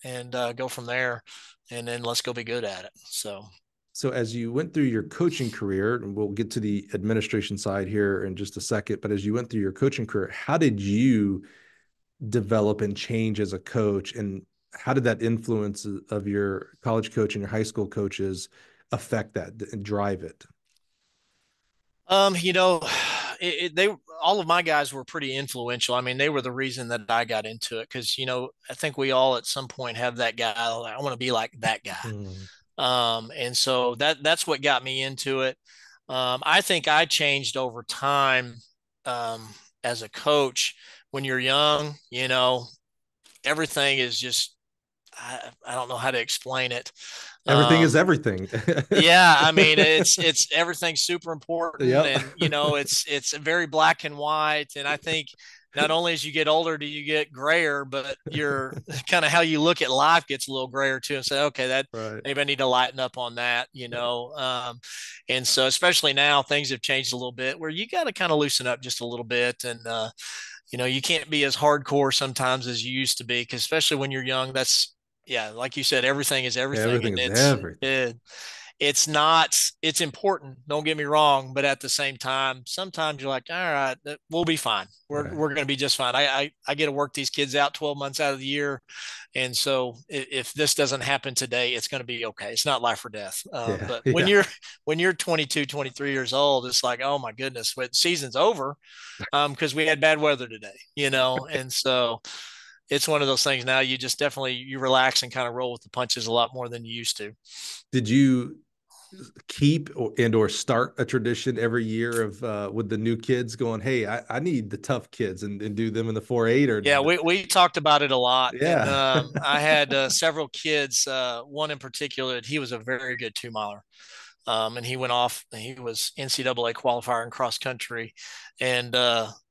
and go from there, and then let's go be good at it. So as you went through your coaching career, and we'll get to the administration side here in just a second, but as you went through your coaching career, how did you develop and change as a coach, and how did that influence of your college coach and your high school coaches affect that and drive it? Um, you know, they all of my guys were pretty influential. I mean, they were the reason that I got into it because I think we all at some point have that guy. Like, I want to be like that guy. Mm. And so that's what got me into it. I think I changed over time um, as a coach. When you're young, everything is just I don't know how to explain it. Everything is Um, everything. yeah, I mean it's everything's super important, Yep. and it's very black and white. And I think not only as you get older do you get grayer, but your kind of how you look at life gets a little grayer too, and say, okay, that Right. maybe I need to lighten up on that. And so especially now things have changed a little bit where you got to kind of loosen up just a little bit. And you can't be as hardcore sometimes as you used to be, because especially when you're young, that's yeah, like you said, everything is everything, Everything and is everything. it's not, it's important, don't get me wrong, but at the same time sometimes you're like, all right, we'll be fine, we're, Right. we're going to be just fine. I get to work these kids out 12 months out of the year, and so if this doesn't happen today, it's going to be okay. It's not life or death. Yeah. But Yeah. when you're 22, 23 years old, it's like, oh my goodness, but season's over because we had bad weather today, and so it's one of those things. Now you just definitely you relax and kind of roll with the punches a lot more than you used to. Did you keep or start a tradition every year of with the new kids going, hey, I need the tough kids, and do them in the 4-8 or Yeah, we talked about it a lot, and yeah. I had several kids. One in particular, he was a very good 2 miler, and he went off. He was NCAA qualifier in cross country, and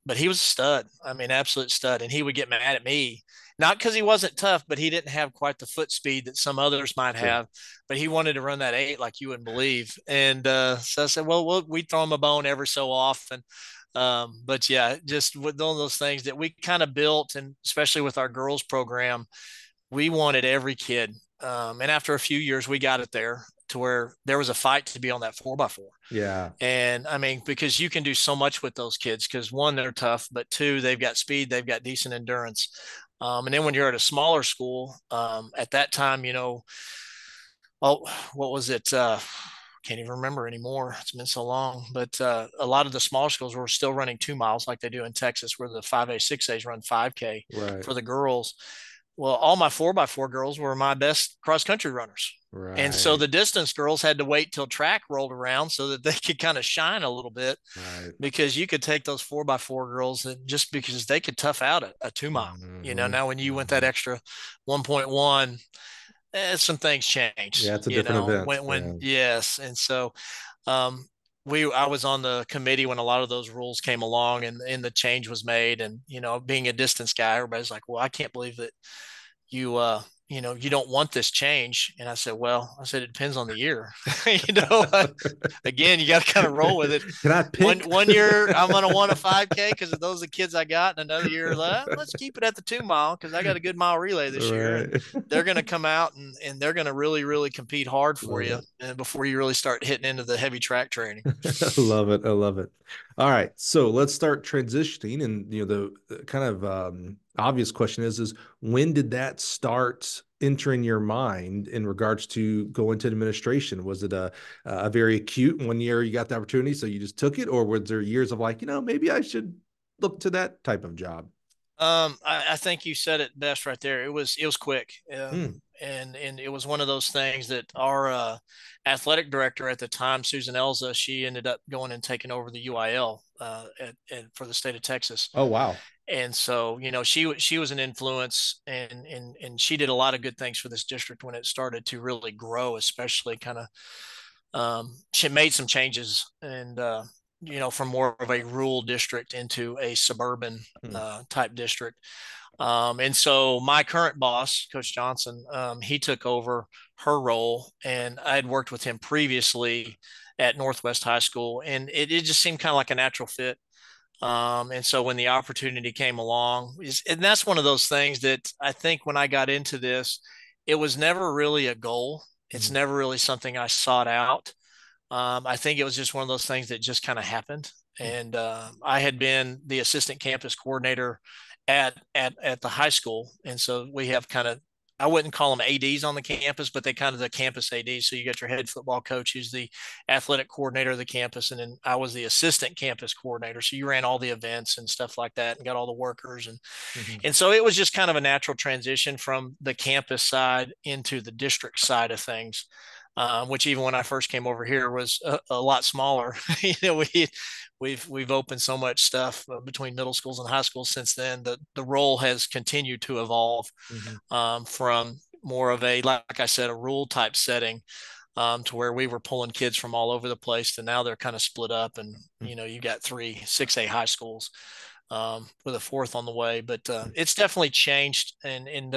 but he was a stud. I mean, absolute stud. And he would get mad at me, not because he wasn't tough, but he didn't have quite the foot speed that some others might Sure. have. But he wanted to run that 8 like you wouldn't believe. And so I said, well, we throw him a bone every so often. But yeah, just with one of those things that we kind of built, and especially with our girls program, we wanted every kid. And after a few years, we got it there to where there was a fight to be on that 4x4. Yeah. And I mean, because you can do so much with those kids, because one, they're tough, but two, they've got speed, they've got decent endurance. And then when you're at a smaller school, at that time, oh, what was it? Can't even remember anymore. It's been so long. But a lot of the smaller schools were still running 2 miles like they do in Texas, where the 5A, 6A's run 5K Right. for the girls. Well, all my 4x4 girls were my best cross country runners. And so Right. the distance girls had to wait till track rolled around so that they could kind of shine a little bit, Right. because you could take those 4x4 girls and just because they could tough out a 2 mile. Mm-hmm. Now when you went that Mm-hmm. extra 1.1, some things change, Yeah, it's a different event. when Yeah. yes. And so um, I was on the committee when a lot of those rules came along, and the change was made. And being a distance guy, everybody's like, well, I can't believe that you you don't want this change. And I said, well, it depends on the year. you know Again, you got to kind of roll with it. Can I one pick? one year I'm going to want a 5K because of those are the kids I got, and another year let's keep it at the 2 mile because I got a good mile relay this year, and Right. they're going to come out and they're going to really really compete hard for Love you, it. and before you really start hitting into the heavy track training. I love it. I love it. All right. So let's start transitioning. And the kind of obvious question is when did that start entering your mind in regards to go into administration? Was it a very acute one year you got the opportunity, so you just took it, or was there years of like, maybe I should look to that type of job? I think you said it best right there. It was quick, Mm. and it was one of those things that our athletic director at the time, Susan Elza, she ended up going and taking over the UIL for the state of Texas. Oh, wow. And so, she was an influence, and she did a lot of good things for this district when it started to really grow, especially kind of she made some changes and from more of a rural district into a suburban Mm. type district. And so my current boss, Coach Johnson, he took over her role, and I had worked with him previously at Northwest High School, and it just seemed kind of like a natural fit. And so when the opportunity came along, and that's one of those things that I think when I got into this, it was never really a goal. It's Mm. never really something I sought out. I think it was just one of those things that just kind of happened. Mm. And I had been the assistant campus coordinator at the high school, and so we have kind of, I wouldn't call them ADs on the campus, but they kind of the campus ADs. So you got your head football coach, who's the athletic coordinator of the campus, and then I was the assistant campus coordinator. So you ran all the events and stuff like that, and got all the workers, and Mhm. and so it was just kind of a natural transition from the campus side into the district side of things. Which even when I first came over here was a lot smaller. We've opened so much stuff between middle schools and high schools since then. The role has continued to evolve Mhm. from more of a, like I said, a rural type setting, to where we were pulling kids from all over the place, to now they're kind of split up, and Mm. you got 3 6A high schools, with a fourth on the way. But it's definitely changed, and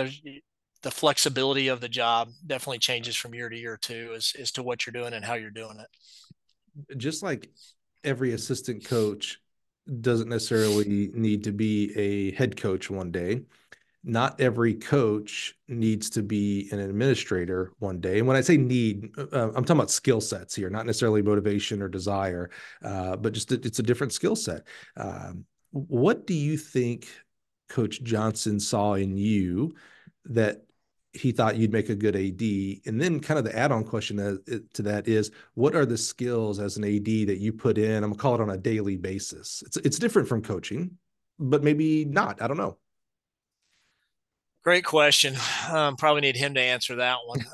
the flexibility of the job definitely changes from year to year too, as to what you're doing and how you're doing it. Just like every assistant coach doesn't necessarily need to be a head coach one day, not every coach needs to be an administrator one day. And when I say need, I'm talking about skill sets here, not necessarily motivation or desire, but just it's a different skill set. What do you think Coach Johnson saw in you that he thought you'd make a good AD? And then kind of the add-on question to that is, what are the skills as an AD that you put in? I'm gonna call it on a daily basis. It's different from coaching, but maybe not. I don't know. Great question. Probably need him to answer that one.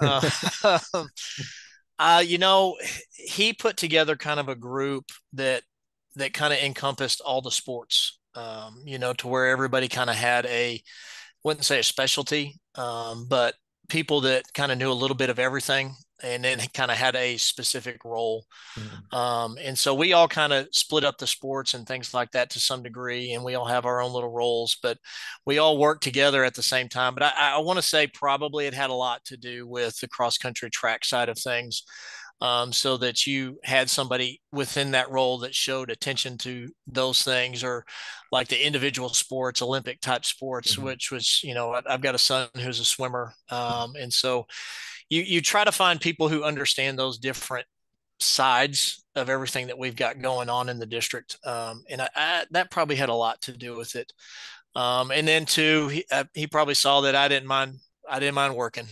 You know, he put together kind of a group that kind of encompassed all the sports. To where everybody kind of had wouldn't say a specialty, but people that kind of knew a little bit of everything, and then kind of had a specific role. Mhm. And so we all kind of split up the sports and things like that to some degree, and we all have our own little roles, but we all work together at the same time. But I want to say probably it had a lot to do with the cross country track side of things. So that you had somebody within that role that showed attention to those things, or like the individual sports, Olympic type sports, Mhm. which was, I've got a son who's a swimmer. And so you try to find people who understand those different sides of everything that we've got going on in the district. And that probably had a lot to do with it. And then too, he probably saw that I didn't mind working.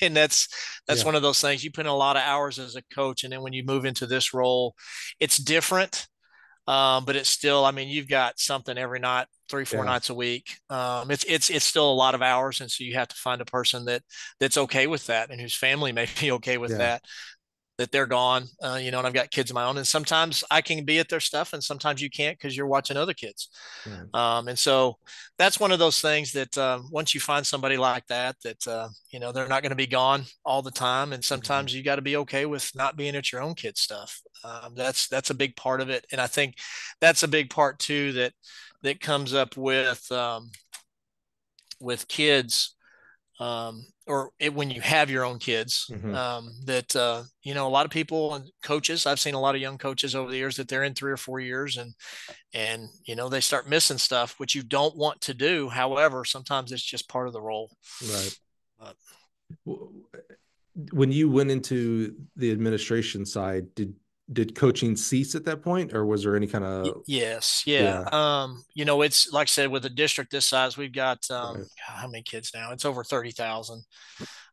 And that's Yeah. one of those things. You put in a lot of hours as a coach, and then when you move into this role, it's different. But it's still, I mean, you've got something every night, 3 4 Yeah. nights a week. It's still a lot of hours, and so you have to find a person that's okay with that, and whose family may be okay with Yeah. that they're gone. And I've got kids of my own, and sometimes I can be at their stuff, and sometimes you can't because you're watching other kids. Right. And so that's one of those things that once you find somebody like that, they're not going to be gone all the time, and Mhm. sometimes you got to be okay with not being at your own kids' stuff. That's a big part of it, and I think that's a big part too that comes up with kids, when you have your own kids, Mhm. that a lot of people and coaches, I've seen a lot of young coaches over the years that they're in 3 or 4 years, and they start missing stuff, which you don't want to do. However, sometimes it's just part of the role. Right. uh, W- When you went into the administration side, did coaching cease at that point, or was there any kind of yes, yeah. yeah, It's like I said, with a district this size, we've got right. how many kids now? It's over 30,000.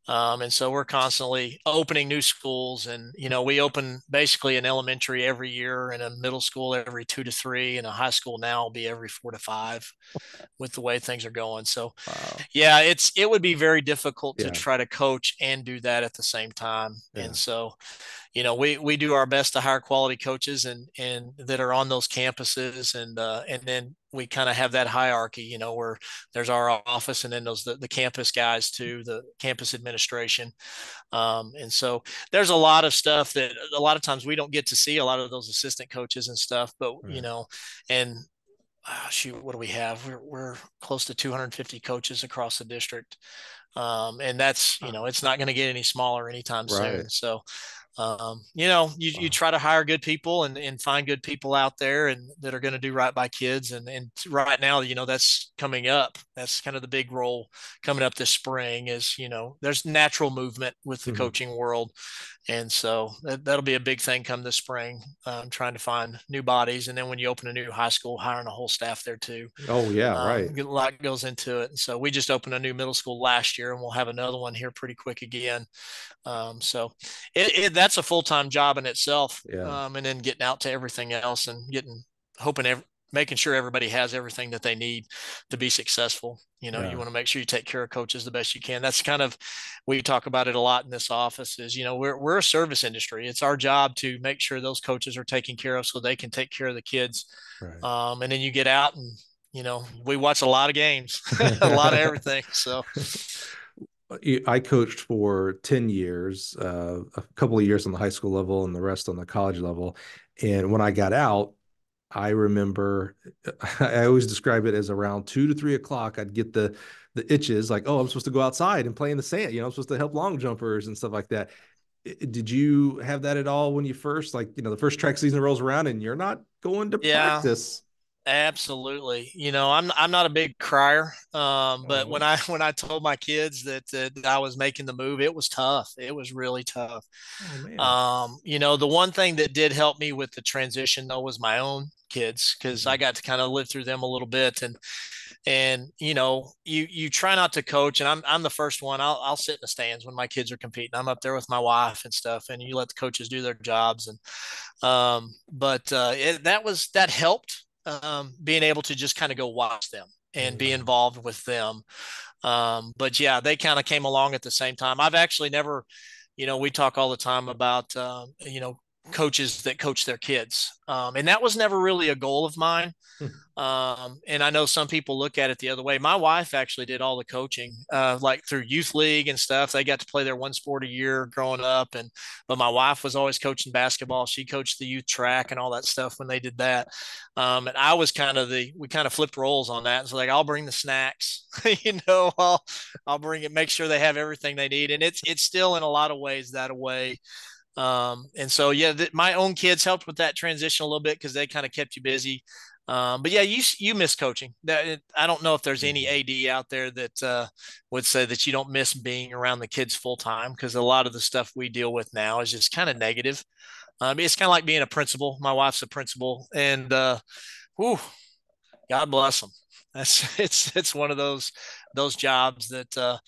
And so we're constantly opening new schools, and we open basically an elementary every year, and a middle school every 2 to 3, and a high school now will be every 4 to 5 with the way things are going. So Wow. yeah, it would be very difficult to Yeah. try to coach and do that at the same time. And Yeah. so we do our best to hire quality coaches and that are on those campuses, and then we kind of have that hierarchy, where there's our office, and then the campus guys too, the campus administration. And so there's a lot of stuff that a lot of times we don't get to see, a lot of those assistant coaches and stuff, but Right. and shoot, what do we have? We're close to 250 coaches across the district. And that's, Wow. it's not going to get any smaller anytime Right. soon. So, you Wow. try to hire good people and find good people out there and that are going to do right by kids. And right now, that's coming up. That's kind of the big role coming up this spring is, there's natural movement with the Mhm. coaching world. And so that'll be a big thing come this spring, trying to find new bodies. And then when you open a new high school, hiring a whole staff there too. Oh yeah, right. A lot goes into it. And so we just opened a new middle school last year, and we'll have another one here pretty quick again. So that's a full-time job in itself. Yeah. And then getting out to everything else and hoping, making sure everybody has everything that they need to be successful. You Yeah. want to make sure you take care of coaches the best you can. That's kind of, we talk about it a lot in this office is, we're a service industry. It's our job to make sure those coaches are taken care of so they can take care of the kids. Right. And then you get out and, we watch a lot of games, a lot of everything. So I coached for 10 years, a couple of years on the high school level and the rest on the college level. And when I got out, I remember I always describe it as around 2 to 3 o'clock, I'd get the itches like, oh, I'm supposed to go outside and play in the sand. I'm supposed to help long jumpers and stuff like that. Did you have that at all when you first, like, the first track season rolls around and you're not going to yeah, practice? absolutely. I'm not a big crier, but when Oh, I told my kids that I was making the move, it was tough. It was really tough. oh man. The one thing that did help me with the transition though was my own kids, because I Mhm. got to kind of live through them a little bit, and you try not to coach, and I'm the first one. I'll sit in the stands when my kids are competing. I'm up there with my wife and stuff, and you let the coaches do their jobs, and but that helped, being able to just kind of go watch them and be Yeah. involved with them. But yeah, they kind of came along at the same time. I've actually never, we talk all the time about, coaches that coach their kids. And that was never really a goal of mine. And I know some people look at it the other way. My wife actually did all the coaching, like through youth league and stuff. They got to play their one sport a year growing up, but my wife was always coaching basketball. She coached the youth track and all that stuff when they did that. And I was we kind of flipped roles on that. So like, I'll bring the snacks, I'll bring it, make sure they have everything they need, and it's still in a lot of ways that way. And so, yeah, my own kids helped with that transition a little bit because they kind of kept you busy. But yeah, you miss coaching. I don't know if there's any Mhm. AD out there that would say that you don't miss being around the kids full time, because a lot of the stuff we deal with now is just kind of negative. It's kind of like being a principal. My wife's a principal, and whew, God bless them. That's it's one of those jobs that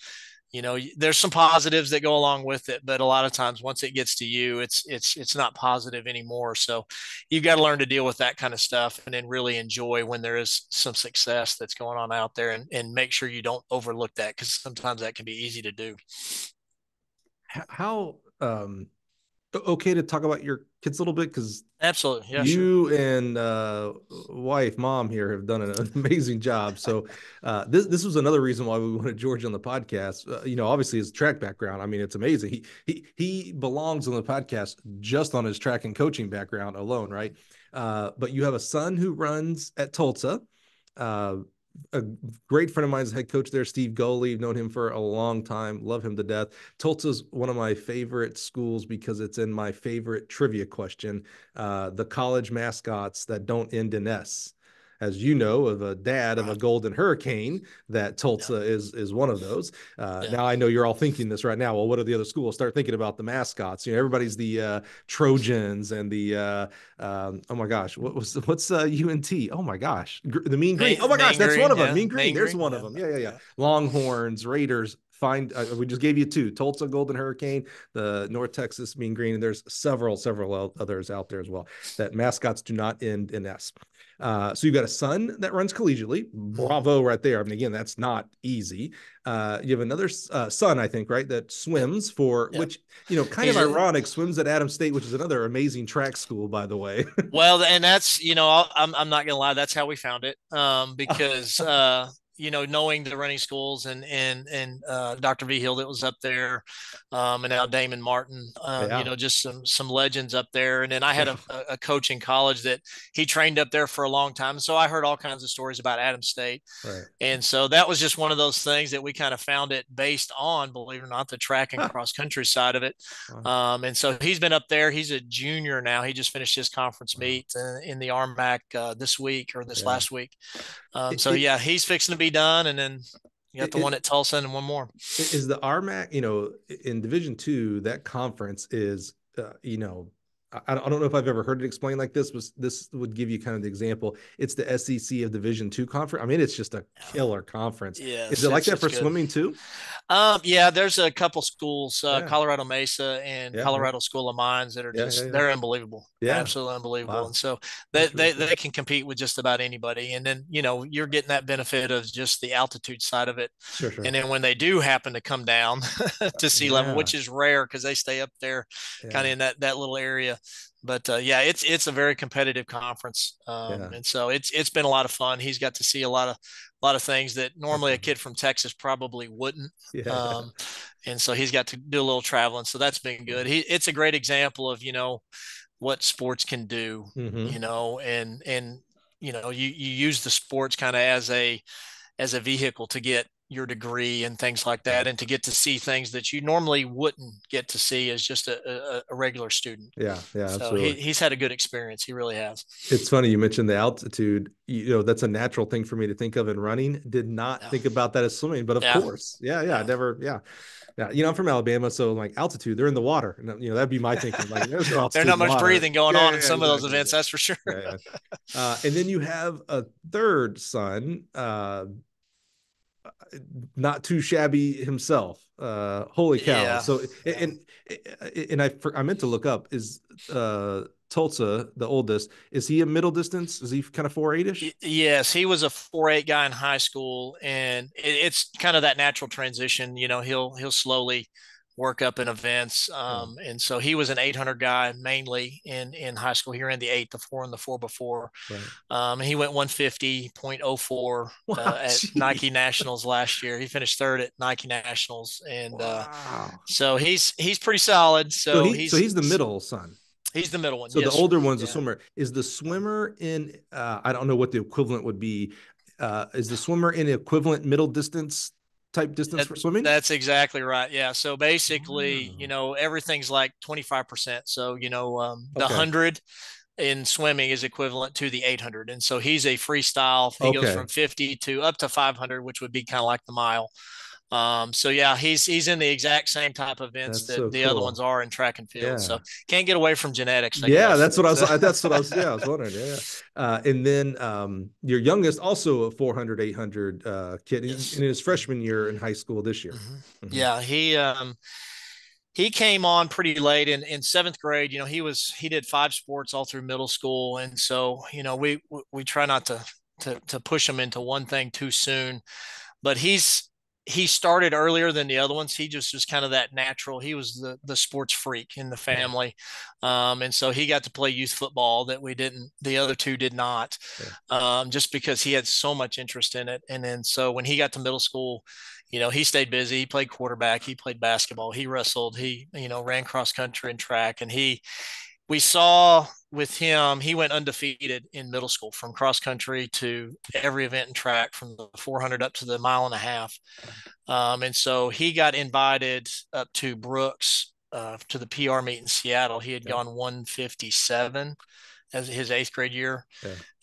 there's some positives that go along with it, but a lot of times once it gets to you, it's not positive anymore. So you've got to learn to deal with that kind of stuff, and then really enjoy when there is some success that's going on out there, and make sure you don't overlook that, because sometimes that can be easy to do. How okay to talk about your kids a little bit because Absolutely. Yeah, sure. you and wife, mom here have done an amazing job. So this was another reason why we wanted George on the podcast. Obviously his track background. I mean, it's amazing. He belongs on the podcast just on his track and coaching background alone, right? But you have a son who runs at Tulsa. Uh, a great friend of mine is head coach there, Steve Goley. I've known him for a long time, love him to death. Tulsa's one of my favorite schools because it's in my favorite trivia question, the college mascots that don't end in S. As you know, of a dad of a Right. Golden Hurricane, that Yeah. Tulsa is one of those. Yeah. Now I know you're all thinking this right now. Well, what are the other schools? Start thinking about the mascots. Everybody's the Trojans and the oh my gosh, what's UNT? Oh my gosh, the Mean Green. Oh my gosh, Mean that's one Green. of them. Yeah. Mean Green. Mean There's Green. one of Yeah. them. Yeah, yeah, yeah. Yeah. Longhorns, Raiders. find, we just gave you two: Tulsa Golden Hurricane, the North Texas Mean Green, and there's several others out there as well that mascots do not end in S. So you've got a son that runs collegiately. Bravo, right there. I mean, again, that's not easy. You have another son, I think, right, that swims for, Yep. which, kind of ironic, swims at Adams State, which is another amazing track school, by the way. Well, and that's, I'm not gonna lie, that's how we found it. Because knowing the running schools and Dr. V Hill that was up there, and now Damon Martin, Yeah. just some legends up there. And then I had a coach in college that he trained up there for a long time, so I heard all kinds of stories about Adams State. Right. And so that was just one of those things that we kind of found it based on, believe it or not, the track and cross country side of it. Wow. And so he's been up there. He's a junior now. He just finished his conference meet in the RMAC this week or this last week. So yeah, he's fixing to be done. And then you got the one at Tulsa and one more. Is the RMAC, in Division II, that conference is, I don't know if I've ever heard it explained like this, but this would give you kind of the example. It's the SEC of Division II conference. I mean, it's just a killer conference. Yeah. Is it like that for swimming too? Yeah, there's a couple schools, Colorado Mesa and Colorado School of Mines, that are they're unbelievable. Yeah, absolutely unbelievable. Wow. And so they can compete with just about anybody. And then, you're getting that benefit of just the altitude side of it. Sure. And then when they do happen to come down to sea level, which is rare because they stay up there kind of in that little area. But it's a very competitive conference. And so it's been a lot of fun. He's got to see a lot of things that normally a kid from Texas probably wouldn't. And so he's got to do a little traveling. So that's been good. It's a great example of, what sports can do, and you use the sports kind of as a vehicle to get your degree and things like that, and to get to see things that you normally wouldn't get to see as just a regular student. Yeah, so absolutely. He's had a good experience. He really has. It's funny you mentioned the altitude. That's a natural thing for me to think of in running. Did not think about that as swimming, but of course, I'm from Alabama, so like altitude, they're in the water, and that'd be my thinking. Like, there's not much breathing going on in some of those events, that's for sure. And then you have a third son, not too shabby himself. Holy cow! Yeah. So and I meant to look up, is Tulsa the oldest? Is he a middle distance? Is he kind of 4.8-ish? Yes, he was a 4.8 guy in high school, and it's kind of that natural transition. He'll slowly work up in events. And so he was an 800 guy mainly in high school. He ran the 8, the 4, and the 4 before. Right. He went 150.04 at Nike Nationals last year. He finished third at Nike Nationals, and so he's pretty solid. So he's the middle son. He's the middle one. So the older one's a swimmer. Is the swimmer in? I don't know what the equivalent would be. Is the swimmer in equivalent middle distance type distance for swimming? That's exactly right. Yeah. So basically, everything's like 25%. So, the 100 in swimming is equivalent to the 800. And so he's a freestyle. He goes from 50 to up to 500, which would be kind of like the mile. So yeah, he's in the exact same type of events that the other ones are in track and field. So can't get away from genetics. That's what I was wondering. And then your youngest, also a 400, 800 kid in his freshman year in high school this year. Yeah, he came on pretty late in seventh grade. He did 5 sports all through middle school, and so we try not to push him into one thing too soon, but he started earlier than the other ones. He just was kind of that natural. He was the sports freak in the family. And so he got to play youth football that the other two did not, just because he had so much interest in it. And then, so when he got to middle school, he stayed busy. He played quarterback, he played basketball, he wrestled, he, ran cross country and track. And we saw with him, he went undefeated in middle school, from cross country to every event in track, from the 400 up to the 1.5 miles. And so he got invited up to Brooks to the PR meet in Seattle. He had gone 157 as his 8th grade year.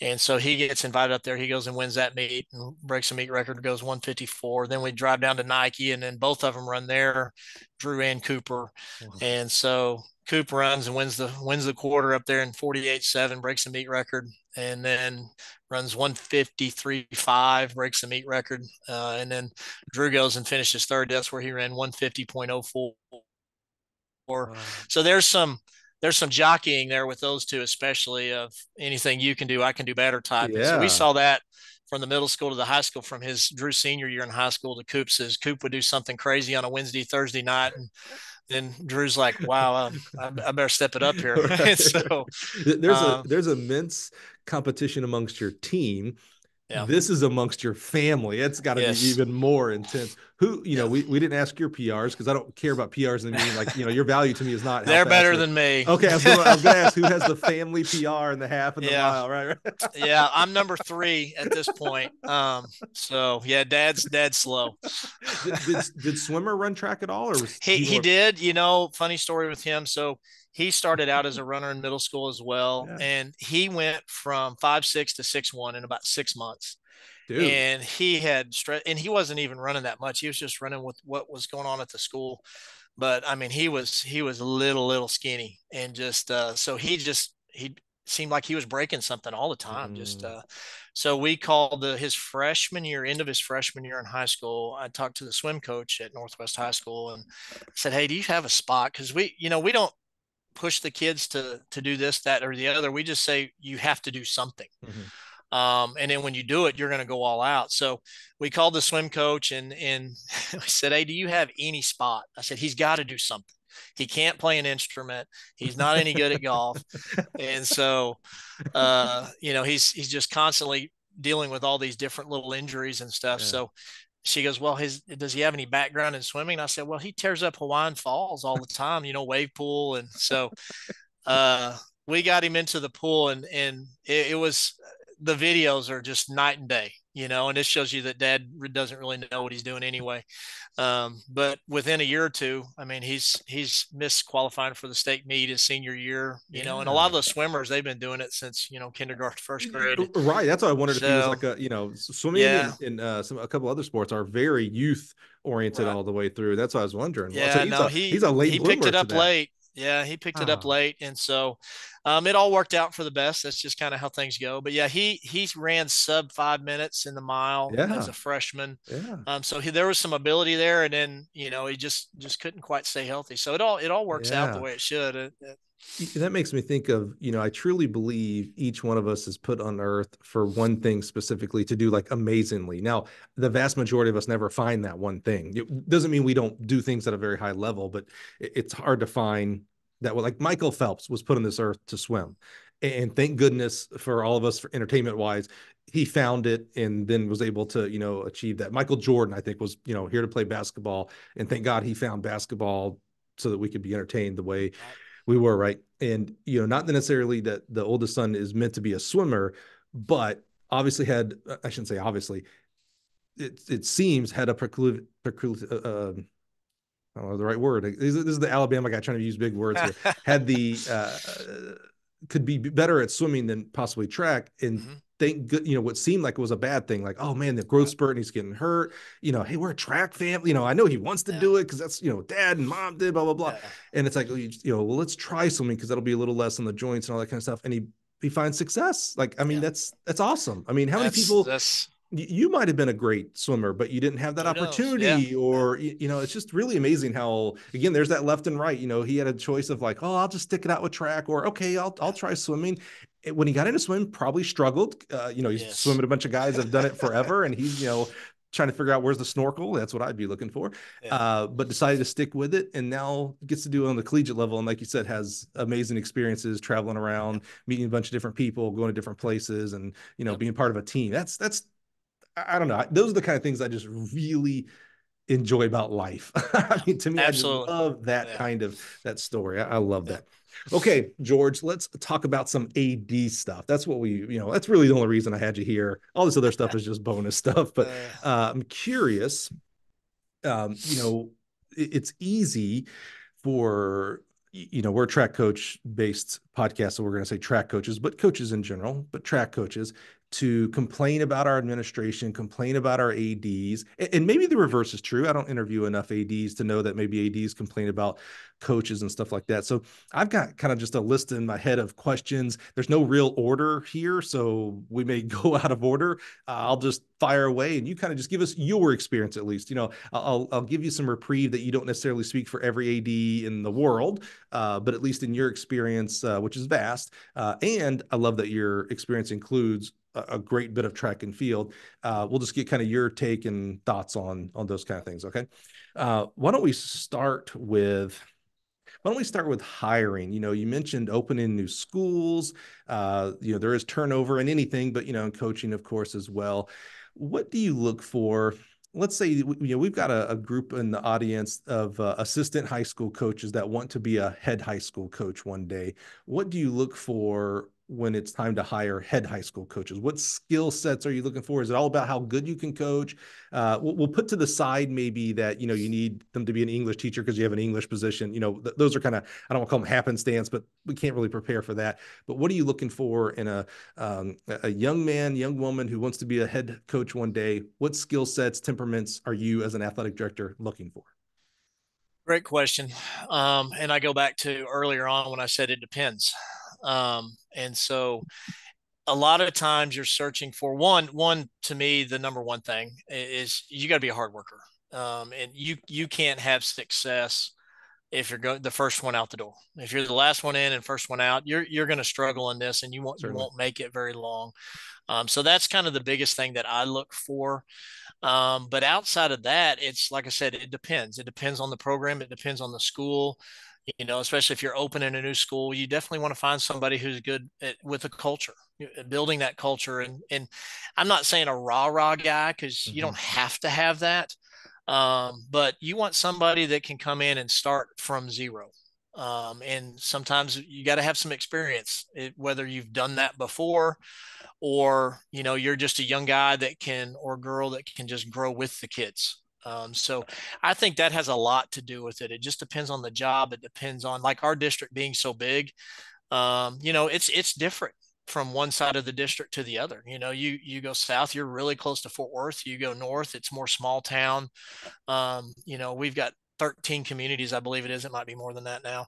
And so he gets invited up there. He goes and wins that meet and breaks a meet record, goes 154. Then we drive down to Nike, and then both of them run there, Drew and Cooper. And so Cooper runs and wins the quarter up there in 48.7, breaks the meet record. And then runs 153.5, breaks the meet record. And then Drew goes and finishes third. That's where he ran 150.04. Wow. So there's some jockeying there with those two, especially of anything you can do, I can do better type. And so we Yeah. saw that from the middle school to the high school, from his Drew senior year in high school to Coop's. Coop would do something crazy on a Wednesday, Thursday night, and then Drew's like, "Wow, I better step it up here." And Right. so, There's a um, there's immense competition amongst your team. yeah, This is amongst your family. It's got to be yes, even more intense. Who, yeah, we didn't ask your PRs because I don't care about PRs and meaning like, your value to me is not how they're fast better you're. than me. Okay, I was gonna ask who has the family PR in the half and the Yeah, mile, right? yeah, I'm number three at this point. So yeah, dad's slow. Did swimmer run track at all, or was he he he more? did. Funny story with him. So he started out as a runner in middle school as well, Yeah, and he went from 5'6" to 6'1" in about 6 months. dude. And he had stress, and he wasn't even running that much. He was just running with what was going on at the school. But I mean, he was a little skinny, and just so he seemed like he was breaking something all the time. Just Mm, so we called his freshman year, end of his freshman year in high school. I talked to the swim coach at Northwest High School and said, "Hey, do you have a spot?" Because we don't push the kids to do this, that, or the other. We just say you have to do something. mhm. And then when you do it, you're going to go all out. So we called the swim coach and I said, "Hey, do you have any spot?" I said, "He's got to do something. He can't play an instrument. He's not any good at golf." And so, he's just constantly dealing with all these different little injuries and stuff. Yeah. So she goes, "Well, does he have any background in swimming?" I said, "Well, he tears up Hawaiian Falls all the time, wave pool." And so, we got him into the pool, and it was, the videos are just night and day, and it shows you that dad doesn't really know what he's doing anyway. But within a year or two, I mean, he's missed qualifying for the state meet his senior year, and a lot of Yeah. those swimmers, they've been doing it since, kindergarten, first grade. Right. That's what I wondered if he was So like swimming yeah, and a couple other sports are very youth oriented right. all the way through. That's what I was wondering. Well, so Yeah, he's no, a late he picked bloomer it to up that. late. Yeah, he picked it up Wow. late, and so it all worked out for the best. That's just kind of how things go. But yeah, he ran sub 5 minutes in the mile as Yeah. a freshman. Yeah. So there was some ability there, and then he just couldn't quite stay healthy. So it all works out the Yeah. way it should. That makes me think of, I truly believe each one of us is put on earth for one thing specifically to do like amazingly. Now, the vast majority of us never find that one thing. It doesn't mean we don't do things at a very high level, but it's hard to find that. Like Michael Phelps was put on this earth to swim. And thank goodness for all of us, for entertainment wise, he found it and then was able to, achieve that. Michael Jordan, I think, was, here to play basketball. And thank God he found basketball so that we could be entertained the way Right. we were, right. And, not necessarily that the oldest son is meant to be a swimmer, but obviously had, I shouldn't say obviously, it seems had a I don't know the right word. This is the Alabama guy trying to use big words here. Had the could be better at swimming than possibly track, and Mhm. thank good. What seemed like it was a bad thing, like, oh man, the growth Right. spurt and he's getting hurt. Hey, we're a track family. I know he wants to Yeah. do it because that's dad and mom did blah blah blah, Yeah. and it's like, well, let's try swimming because that'll be a little less on the joints and all that kind of stuff. And he finds success. Like, I mean, Yeah. that's awesome. I mean, how many That's people that's you might have been a great swimmer, but you didn't have that Who knows? Yeah. opportunity, or it's just really amazing how, again, there's that left and right. He had a choice of like, oh, I'll just stick it out with track, or okay, I'll Yeah. try swimming. When he got into swim, probably struggled. He's Yes. swimming a bunch of guys that have done it forever, and he's trying to figure out where's the snorkel. That's what I'd be looking for. Yeah. But decided to stick with it, and now gets to do it on the collegiate level. And like you said, has amazing experiences traveling around, Yep. meeting a bunch of different people, going to different places, and Yep. being part of a team. That's I don't know. Those are the kind of things I just really enjoy about life. I Yeah. mean, to me, I just Absolutely. love that Yeah. kind of that story. I love Yeah. that. Okay, George, let's talk about some AD stuff. That's what that's really the only reason I had you here. All this other stuff is just bonus stuff. But Uh, I'm curious. It's easy for we're a track coach based podcast, so we're going to say track coaches, but coaches in general, but track coaches to complain about our administration, complain about our ADs. And maybe the reverse is true. I don't interview enough ADs to know that maybe ADs complain about coaches and stuff like that. So I've got kind of just a list in my head of questions. There's no real order here, so we may go out of order. I'll just fire away, and you kind of just give us your experience at least. I'll give you some reprieve that you don't necessarily speak for every AD in the world, but at least in your experience, which is vast. And I love that your experience includes a great bit of track and field. We'll just get kind of your take and thoughts on those kind of things. Okay. Why don't we start with hiring? You mentioned opening new schools. There is turnover in anything, but, in coaching, of course, as well. What do you look for? Let's say, we've got a group in the audience of assistant high school coaches that want to be a head high school coach one day. What do you look for when it's time to hire head high school coaches? What skill sets are you looking for? Is it all about how good you can coach? We'll put to the side maybe that, you need them to be an English teacher because you have an English position. Those are kind of, I don't want to call them happenstance, but we can't really prepare for that. But what are you looking for in a young man, young woman who wants to be a head coach one day? What skill sets, temperaments are you as an athletic director looking for? Great question. And I go back to earlier on when I said it depends. And so a lot of times you're searching for one to me, the number one thing is you got to be a hard worker. And you can't have success if you're the first one out the door. If you're the last one in and first one out, you're going to struggle in this, and you won't make it very long. So that's kind of the biggest thing that I look for. But outside of that, it's like I said, it depends. It depends on the program. It depends on the school. Especially if you're opening a new school, you definitely want to find somebody who's good with a culture, building that culture. And I'm not saying a rah guy, because you don't have to have that. But you want somebody that can come in and start from zero. And sometimes you got to have some experience, whether you've done that before, or you're just a young guy or girl that can just grow with the kids. So I think that has a lot to do with it. It just depends on the job. It depends on, like, our district being so big. It's different from one side of the district to the other. You go south, you're really close to Fort Worth. You go north, it's more small town. We've got 13 communities, I believe it is. It might be more than that now,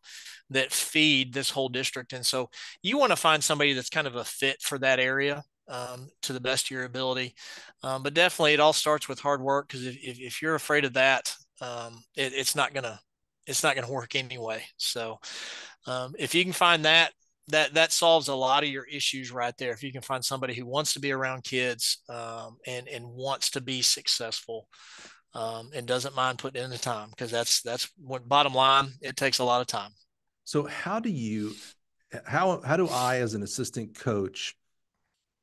that feed this whole district. And so you want to find somebody that's kind of a fit for that area, to the best of your ability. But definitely it all starts with hard work, because if you're afraid of that, it's not gonna work anyway. So if you can find that solves a lot of your issues right there. If you can find somebody who wants to be around kids, and wants to be successful, and doesn't mind putting in the time, because that's what, bottom line, it takes a lot of time. So how do I, as an assistant coach,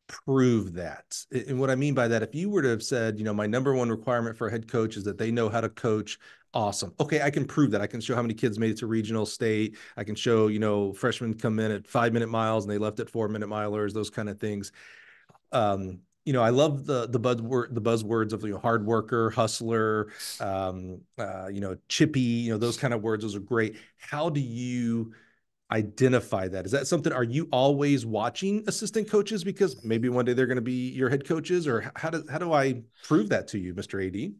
prove that? And what I mean by that, if you were to have said, my number one requirement for a head coach is that they know how to coach, awesome. Okay, I can prove that. I can show how many kids made it to regional state. I can show, freshmen come in at 5-minute miles and they left at 4-minute milers, those kind of things. I love the buzzwords of hard worker, hustler, chippy, those kind of words. Those are great. How do you identify that? Is that something, are you always watching assistant coaches because maybe one day they're going to be your head coaches, or how do I prove that to you, Mr. AD?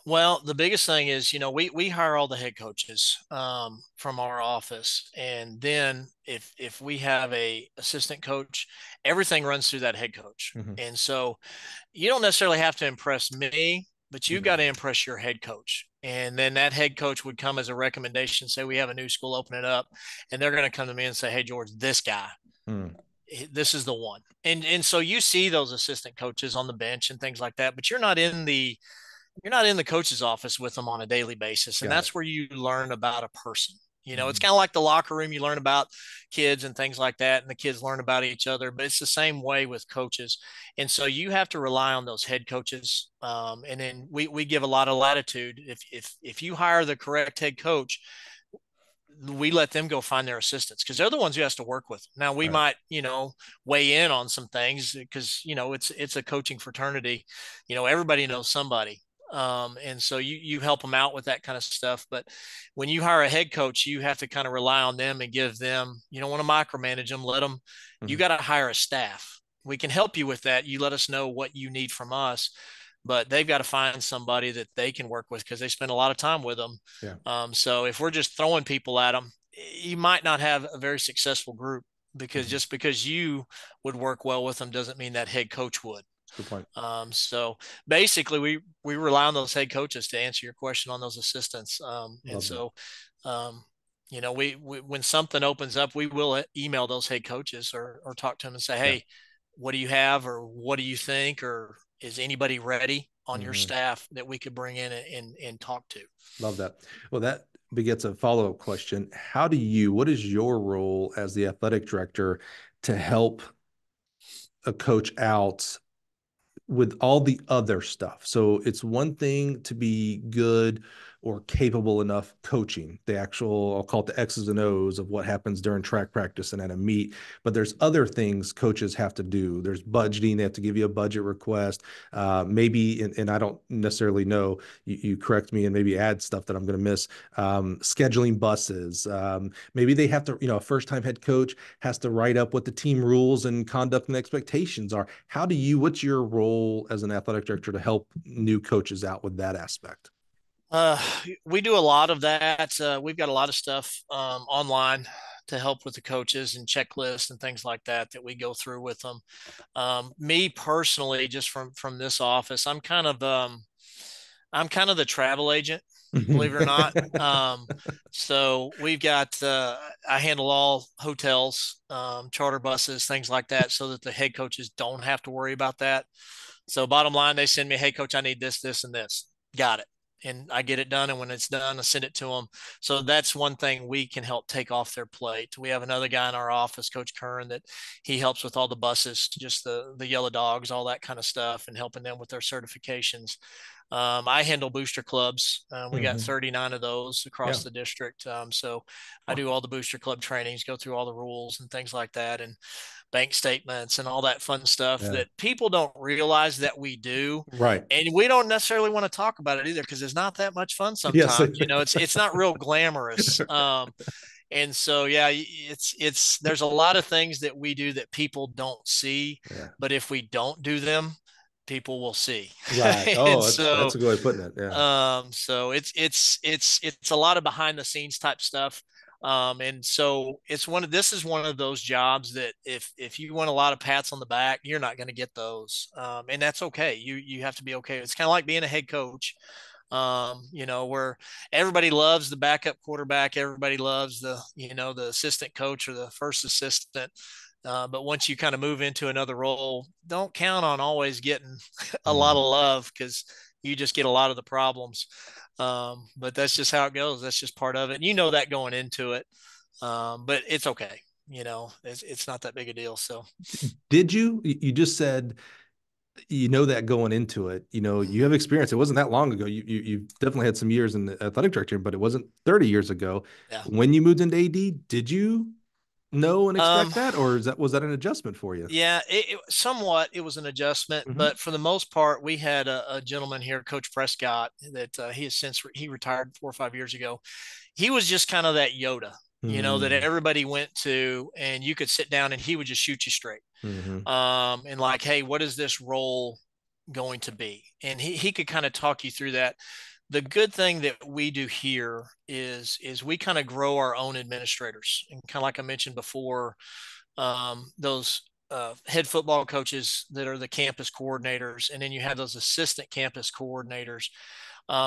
Well, the biggest thing is, we hire all the head coaches, from our office. And then if we have a assistant coach, everything runs through that head coach. And so you don't necessarily have to impress me, but you've got to impress your head coach. And then that head coach would come as a recommendation. Say we have a new school opening up, and they're going to come to me and say, "Hey, George, this guy, this is the one." And so you see those assistant coaches on the bench and things like that, but you're not in the coach's office with them on a daily basis. And that's where you learn about a person. It's kind of like the locker room. You learn about kids and things like that, and the kids learn about each other, but it's the same way with coaches. And so you have to rely on those head coaches. And then we give a lot of latitude. If you hire the correct head coach, we let them go find their assistants, because they're the ones who has to work with them. Now we might, weigh in on some things, because, it's a coaching fraternity. Everybody knows somebody. And so you help them out with that kind of stuff. But when you hire a head coach, you have to kind of rely on them and give them, you don't want to micromanage them, you got to hire a staff. we can help you with that. You let us know what you need from us, but they've got to find somebody that they can work with because they spend a lot of time with them. Yeah. So if we're just throwing people at them, you might not have a very successful group because Mhm. just because you would work well with them doesn't mean that head coach would. Good point. So basically, we rely on those head coaches to answer your question on those assistants. And Love that. so, um, we when something opens up, we will email those head coaches or talk to them and say, Yeah. hey, what do you have, or what do you think, or is anybody ready on your Mhm. staff that we could bring in and talk to? Love that. Well, that begets a follow-up question. What is your role as the athletic director to help a coach out with all the other stuff? So it's one thing to be good or capable enough coaching, the actual, I'll call it the X's and O's of what happens during track practice and at a meet. But there's other things coaches have to do. There's budgeting. They have to give you a budget request. Maybe, and I don't necessarily know, you correct me and maybe add stuff that I'm going to miss. Scheduling buses. Maybe they have to, a first time head coach has to write up what the team rules and conduct and expectations are. What's your role as an athletic director to help new coaches out with that aspect? Uh, we do a lot of that. We've got a lot of stuff online to help with the coaches and checklists and things like that that we go through with them. Me personally, just from this office, I'm kind of the travel agent, believe it or not. So we've got I handle all hotels, charter buses, things like that, so that the head coaches don't have to worry about that. So bottom line, they send me, hey coach, I need this, this, and this. Got it. And I get it done. And when it's done, I send it to them. So that's one thing we can help take off their plate. We have another guy in our office, Coach Kern, that he helps with all the buses, just the yellow dogs, all that kind of stuff, and helping them with their certifications. I handle booster clubs. We got Mhm. 39 of those Yeah. across the district. So I Wow. do all the booster club trainings, go through all the rules and things like that, and bank statements and all that fun stuff Yeah. that people don't realize that we do. Right. And we don't necessarily want to talk about it either because it's not that much fun Yes. sometimes. It's not real glamorous. And so yeah, it's there's a lot of things that we do that people don't see, Yeah. but if we don't do them, people will see. Right. And Oh, that's so a good way of putting it. Yeah. so it's a lot of behind the scenes type stuff. And so this is one of those jobs that if you want a lot of pats on the back, you're not going to get those. And that's okay. You have to be okay. It's kind of like being a head coach. Where everybody loves the backup quarterback, everybody loves the assistant coach or the first assistant. But once you kind of move into another role, don't count on always getting a lot Mhm. of love because you just get a lot of the problems. But that's just how it goes. That's just part of it. And you know that going into it. But it's okay. It's not that big a deal. So Did you just said, that going into it, you have experience. It wasn't that long ago. You definitely had some years in the athletic director, but it wasn't 30 years ago. yeah. When you moved into AD, did you know and Um, expect that, or was that an adjustment for you? yeah, somewhat it was an adjustment, Hmm. but for the most part, we had a gentleman here, Coach Prescott, that he has since he retired 4 or 5 years ago. He was just kind of that Yoda, that Mm-hmm. everybody went to, and you could sit down and he would just shoot you straight. Mm-hmm. And like, hey, what is this role going to be? And he could kind of talk you through that. The good thing that we do here is we kind of grow our own administrators, and kind of like I mentioned before, those head football coaches that are the campus coordinators, and then you have those assistant campus coordinators.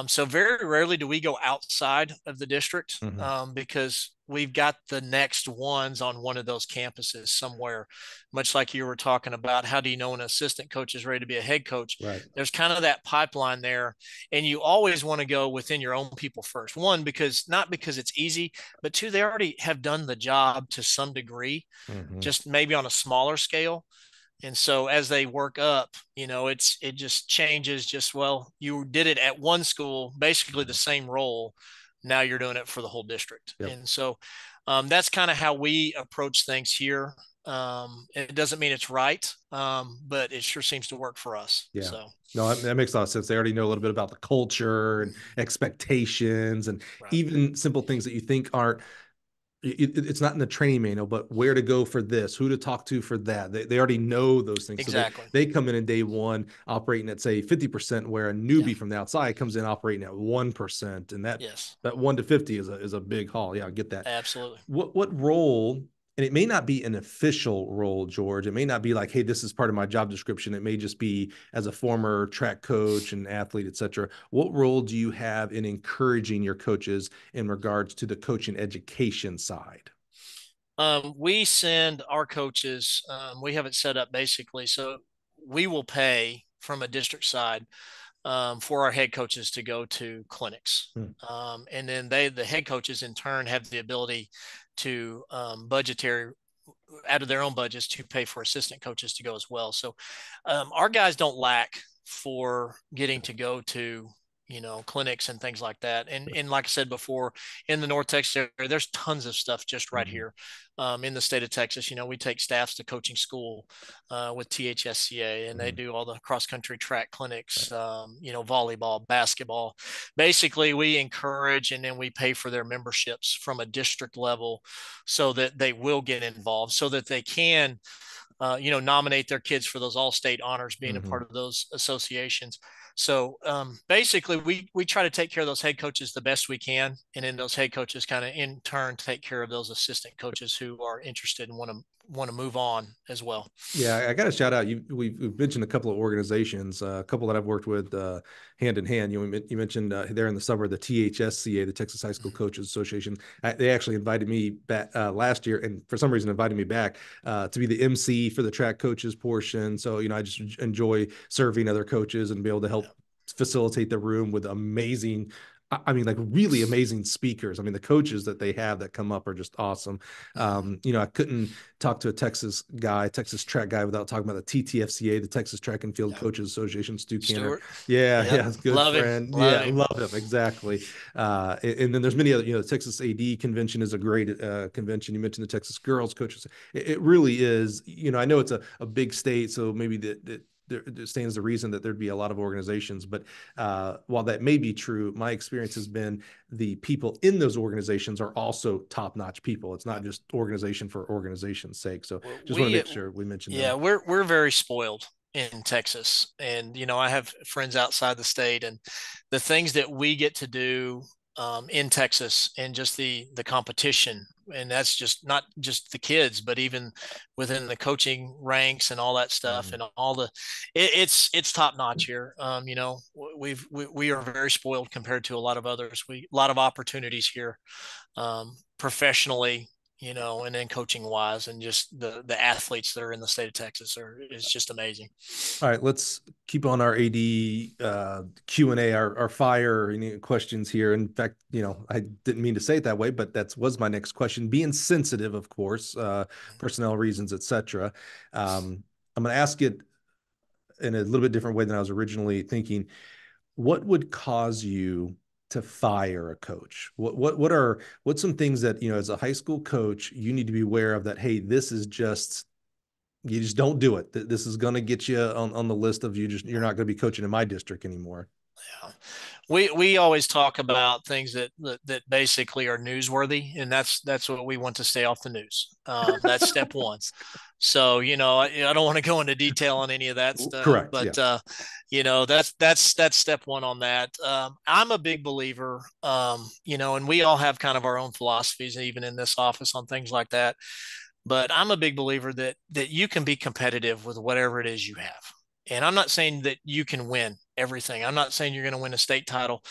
So very rarely do we go outside of the district Mm-hmm. because we've got the next ones on one of those campuses somewhere. Much like you were talking about, how do you know an assistant coach is ready to be a head coach? Right. There's kind of that pipeline there, and you always want to go within your own people first. One, because not because it's easy, but two, they already have done the job to some degree, Mm-hmm. just maybe on a smaller scale. And so as they work up, it just changes. Just, well, you did it at one school, basically the same role. Now you're doing it for the whole district. Yep. And so that's kind of how we approach things here. It doesn't mean it's right, but it sure seems to work for us. Yeah. So No, that makes a lot of sense. They already know a little bit about the culture and expectations and right. even simple things that you think aren't it's not in the training manual, but where to go for this, who to talk to for that. They already know those things. So Exactly. they come in day one operating at say 50%, where a Yeah. newbie from the outside comes in operating at 1%. And Yes. that 1 to 50 is a big haul. Yeah, I get that. Absolutely. What role, and it may not be an official role, George. It may not be like, hey, this is part of my job description. It may just be as a former track coach and athlete, et cetera. What role do you have in encouraging your coaches in regards to the coaching education side? We send our coaches, we have it set up basically so we will pay from a district side for our head coaches to go to clinics. Hmm. And then the head coaches in turn have the ability to budgetary out of their own budgets to pay for assistant coaches to go as well. So our guys don't lack for getting to go to clinics and things like that. And like I said before, in the North Texas area, there's tons of stuff just right Mm-hmm. here in the state of Texas. We take staffs to coaching school with THSCA, and they Mm-hmm. do all the cross country track Right. clinics, volleyball, basketball. Basically, we encourage and then we pay for their memberships from a district level so that they will get involved, so that they can nominate their kids for those all-state honors, being a Mm-hmm. part of those associations. So basically, we try to take care of those head coaches the best we can, and then those head coaches kind of in turn take care of those assistant coaches who are interested and want to move on as well. Yeah, I got to shout out. We've mentioned a couple of organizations, a couple that I've worked with hand in hand. You mentioned there in the summer the THSCA, the Texas High School Coaches Association. They actually invited me back last year, and for some reason invited me back to be the MC for the track coaches portion. So I just enjoy serving other coaches and be able to help facilitate the room with amazing, I mean, like really amazing speakers. I mean, the coaches that they have that come up are just awesome. I couldn't talk to a Texas track guy, without talking about the TTFCA, the Texas Track and Field Yeah. Coaches Association, Stu Canner. Stuart. Yeah, Yep. yeah, good Love him. friend. Love Yeah, him. love him. Exactly. And then there's many other, the Texas AD convention is a great convention. You mentioned the Texas Girls Coaches. It really is, I know it's a big state, so maybe there stands the reason that there'd be a lot of organizations. But while that may be true, my experience has been the people in those organizations are also top-notch people. It's not just organization for organization's sake. So just want to make sure we mention Yeah, them. we're very spoiled in Texas, and I have friends outside the state, and the things that we get to do in Texas, and just the competition, and that's just not just the kids, but even within the coaching ranks and all that stuff, Mm-hmm. and all it's top notch here. We are very spoiled compared to a lot of others. A lot of opportunities here, professionally, and then coaching wise, and just the athletes that are in the state of Texas is just amazing. All right, let's keep on our AD Q&A, our fire any questions here. In fact, I didn't mean to say it that way, but that was my next question. Being sensitive, of course, personnel reasons, etc. I'm going to ask it in a little bit different way than I was originally thinking. What would cause you to fire a coach? What's some things that, as a high school coach, you need to be aware of that, hey, this is just, you just don't do it. This is going to get you on the list of you're not going to be coaching in my district anymore. Yeah. We always talk about things that basically are newsworthy, and that's what we want to stay off the news. That's step one. So I don't want to go into detail on any of that stuff, Correct. Yeah. but that's step one on that. I'm a big believer, and we all have kind of our own philosophies, even in this office, on things like that. But I'm a big believer that you can be competitive with whatever it is you have. And I'm not saying that you can win everything. I'm not saying you're going to win a state title,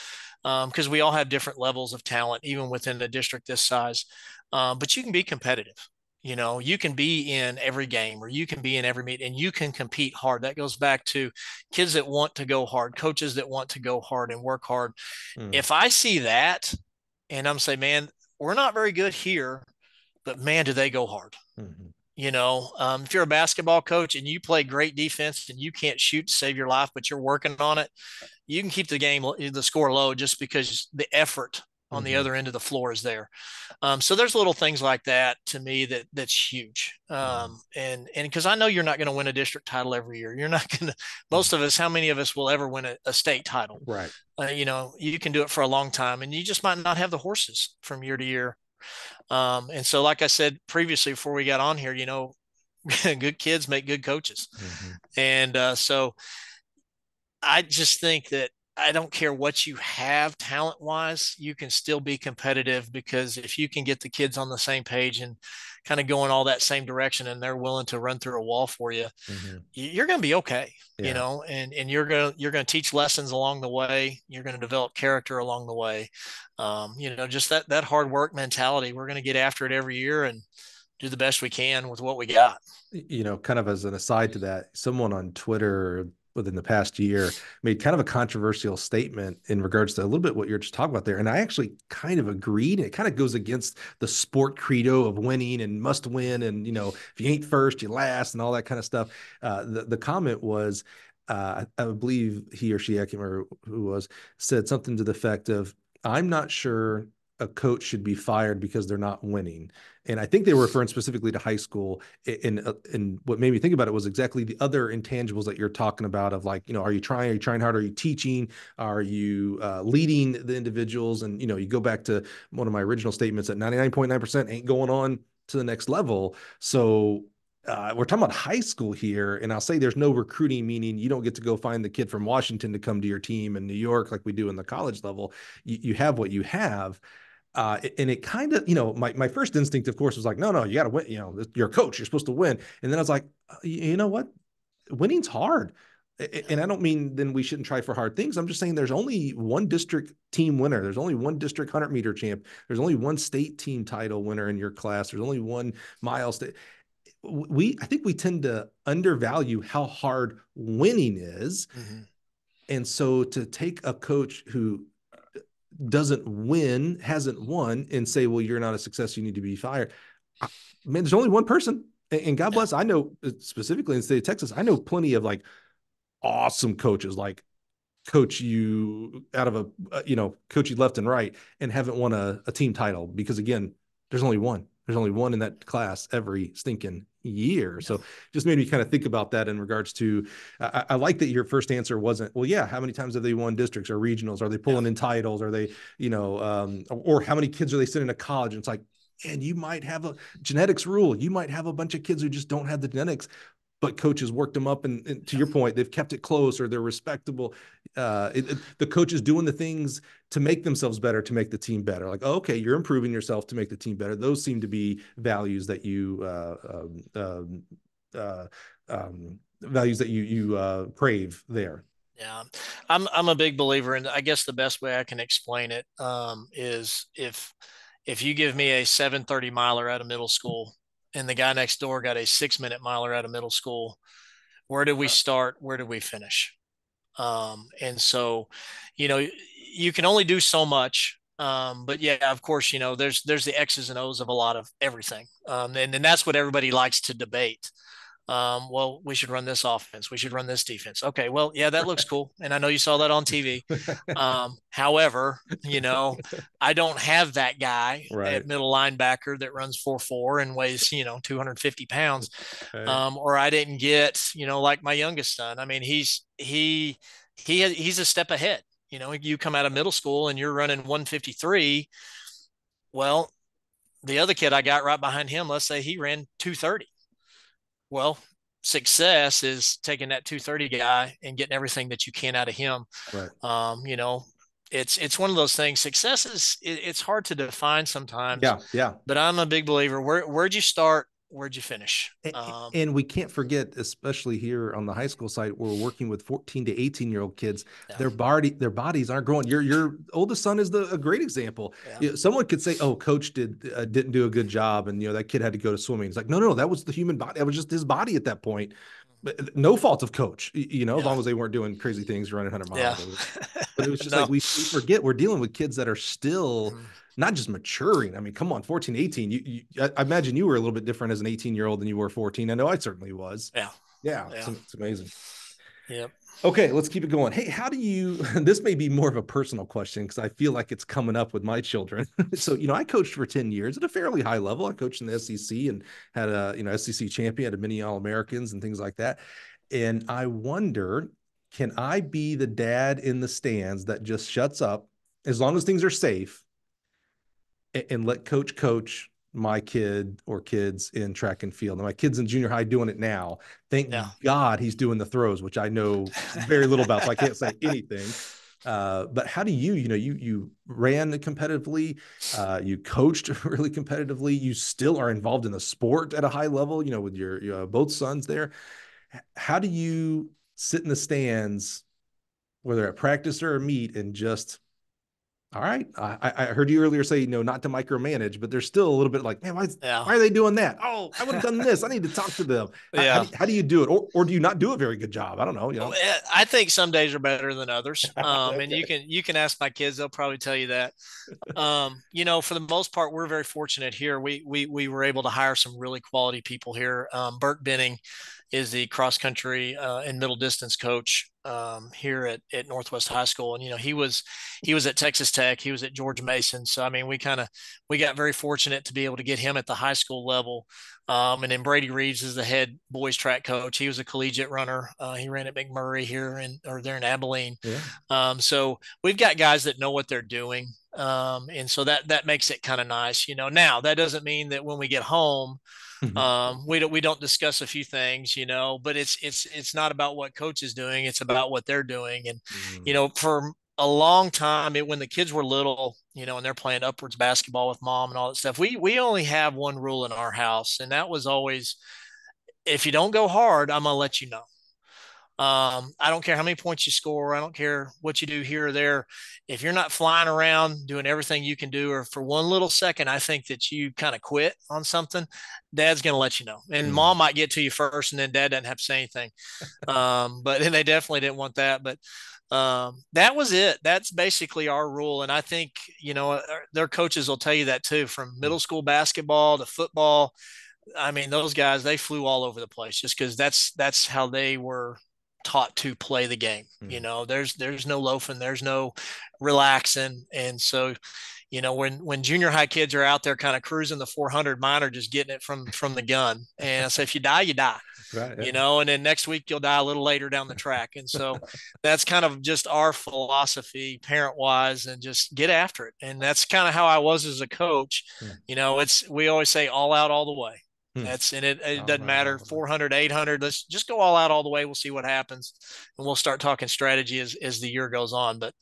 because we all have different levels of talent, even within a district this size. But you can be competitive. You can be in every game, or you can be in every meet, and you can compete hard. That goes back to kids that want to go hard, coaches that want to go hard and work hard. Mm. If I see that and I'm saying, man, we're not very good here, but man, do they go hard. Mm-hmm. If you're a basketball coach and you play great defense and you can't shoot to save your life, but you're working on it, you can keep the score low just because the effort on the Mm-hmm. other end of the floor is there. So there's little things like that to me that's huge. And because I know you're not going to win a district title every year. You're not going to, most of us, how many of us will ever win a state title? Right. You can do it for a long time, and you just might not have the horses from year to year And so, like I said previously before we got on here, good kids make good coaches. Mhm. And so I just think that I don't care what you have talent wise, you can still be competitive, because if you can get the kids on the same page and kind of going all that same direction, and they're willing to run through a wall for you, Mhm. you're going to be okay, Yeah. and you're going to teach lessons along the way. You're going to develop character along the way. Just that hard work mentality. We're going to get after it every year and do the best we can with what we got. Kind of as an aside to that, someone on Twitter within the past year made kind of a controversial statement in regards to a little bit what you're just talking about there. And I actually kind of agreed. It kind of goes against the sport credo of winning and must win. And, if you ain't first, you last and all that kind of stuff. The comment was, I believe he or she, I can't remember who it was, said something to the effect of, I'm not sure a coach should be fired because they're not winning. And I think they were referring specifically to high school. And what made me think about it was exactly the other intangibles that you're talking about of like, are you trying hard? Are you teaching? Are you leading the individuals? And, you go back to one of my original statements that 99.9% ain't going on to the next level. So we're talking about high school here, and I'll say there's no recruiting, meaning you don't get to go find the kid from Washington to come to your team in New York like we do in the college level. You have what you have. And it kind of, my first instinct, of course, was like, no, you got to win. You're a coach, you're supposed to win. And then I was like, you know what? Winning's hard. And I don't mean then we shouldn't try for hard things. I'm just saying there's only one district team winner. There's only one district 100-meter champ. There's only one state team title winner in your class. There's only one mile state. I think we tend to undervalue how hard winning is. Mm-hmm. And so to take a coach who hasn't won, and say, well, you're not a success, you need to be fired. Man, there's only one person. And God Yeah. bless, I know specifically in the state of Texas, I know plenty of like awesome coaches, like coach you out of coach you left and right and haven't won a team title because, again, there's only one. There's only one in that class every stinking year. Yeah. So just made me kind of think about that in regards to, I like that your first answer wasn't, well, yeah, how many times have they won districts or regionals? Are they Yeah. pulling in titles? Are they, or how many kids are they sending to college? And it's like, and you might have a genetics rule. You might have a bunch of kids who just don't have the genetics, but coaches worked them up. And to your point, they've kept it close or they're respectable. The coach is doing the things to make themselves better, to make the team better. Like, oh, okay, you're improving yourself to make the team better. Those seem to be values that you values that you crave there. Yeah, I'm a big believer, and I guess the best way I can explain it is if you give me a 7:30 miler out of middle school, and the guy next door got a 6-minute miler out of middle school, where did we start? Where did we finish? And so, you can only do so much. But yeah, of course, there's the X's and O's of a lot of everything, and that's what everybody likes to debate. Well, we should run this offense. We should run this defense. Okay, well, yeah, that looks cool. And I know you saw that on TV. However, I don't have that guy Right. at middle linebacker that runs 4.4 and weighs, 250 pounds. Right. Or I didn't get, like my youngest son. I mean, he's a step ahead. You come out of middle school and you're running 153. Well, the other kid I got right behind him, let's say he ran 230. Well, success is taking that 230 guy and getting everything that you can out of him. Right. Um, you know, it's one of those things. Success it's hard to define sometimes, Yeah. Yeah. but I'm a big believer. Where'd you start? Where'd you finish? And we can't forget, especially here on the high school side, we're working with 14 to 18-year-old kids. Yeah. Their bodies aren't growing. Your oldest son is a great example. Yeah. Someone could say, "Oh, coach didn't do a good job," and that kid had to go to swimming. It's like, no, that was the human body. That was just his body at that point. But no fault of coach. As Yeah. long as they weren't doing crazy things, running 100 Yeah. miles. But it was just No. like we forget we're dealing with kids that are still Mhm. not just maturing. I mean, come on, 14, 18. I imagine you were a little bit different as an 18-year-old than you were 14. I know I certainly was. Yeah. Yeah, Yeah. it's amazing. Yep. Okay, let's keep it going. Hey, how do you, this may be more of a personal question because I feel like it's coming up with my children. So, I coached for 10 years at a fairly high level. I coached in the SEC and had a, SEC champion, had a many All-Americans and things like that. And I wonder, can I be the dad in the stands that just shuts up as long as things are safe and let coach my kid or kids in track and field. And my kid's in junior high doing it now. Thank Yeah. God he's doing the throws, which I know very little about, so I can't say anything. But how do you ran competitively, you coached really competitively, you still are involved in the sport at a high level, with your both sons there. How do you sit in the stands, whether at practice or a meet, and just, all right, I heard you earlier say, not to micromanage, but there's still a little bit like, man, Yeah. why are they doing that? Oh, I would have done this. I need to talk to them. Yeah. How do you do it? Or do you not do a very good job? I don't know. I think some days are better than others. And Okay. you can ask my kids; they'll probably tell you that. For the most part, we're very fortunate here. We were able to hire some really quality people here. Bert Benning is the cross country and middle distance coach here at Northwest High School, and he was at Texas Tech, he was at George Mason. So I mean, we got very fortunate to be able to get him at the high school level. And then Brady Reeves is the head boys track coach. He was a collegiate runner. He ran at McMurray or there in Abilene. Yeah. So we've got guys that know what they're doing. And so that makes it kind of nice. Now that doesn't mean that when we get home, we don't discuss a few things, but it's not about what coach is doing. It's about what they're doing. And, Mm. for a long time, when the kids were little, and they're playing upwards basketball with mom and all that stuff, we only have one rule in our house. And that was always, if you don't go hard, I'm going to let you know. I don't care how many points you score. I don't care what you do here or there. If you're not flying around doing everything you can do, or for one little second, I think that you kind of quit on something, dad's going to let you know. And Mm. mom might get to you first, and then dad doesn't have to say anything. But and they definitely didn't want that. But that was it. That's basically our rule. And I think, their coaches will tell you that too, from Mm. middle school basketball to football. I mean, those guys, they flew all over the place just because that's how they were taught to play the game. Mm. There's no loafing, there's no relaxing. And so, when junior high kids are out there kind of cruising the 400, mine are just getting it from the gun. And I say, if you die, you die. Right. Yeah. And then next week you'll die a little later down the track. And so that's kind of just our philosophy, parent wise, and just get after it. And that's kind of how I was as a coach. Mm. We always say all out all the way. Mm. It All doesn't right, matter, all right. 400, 800. Let's just go all out all the way. We'll see what happens, and we'll start talking strategy as the year goes on. But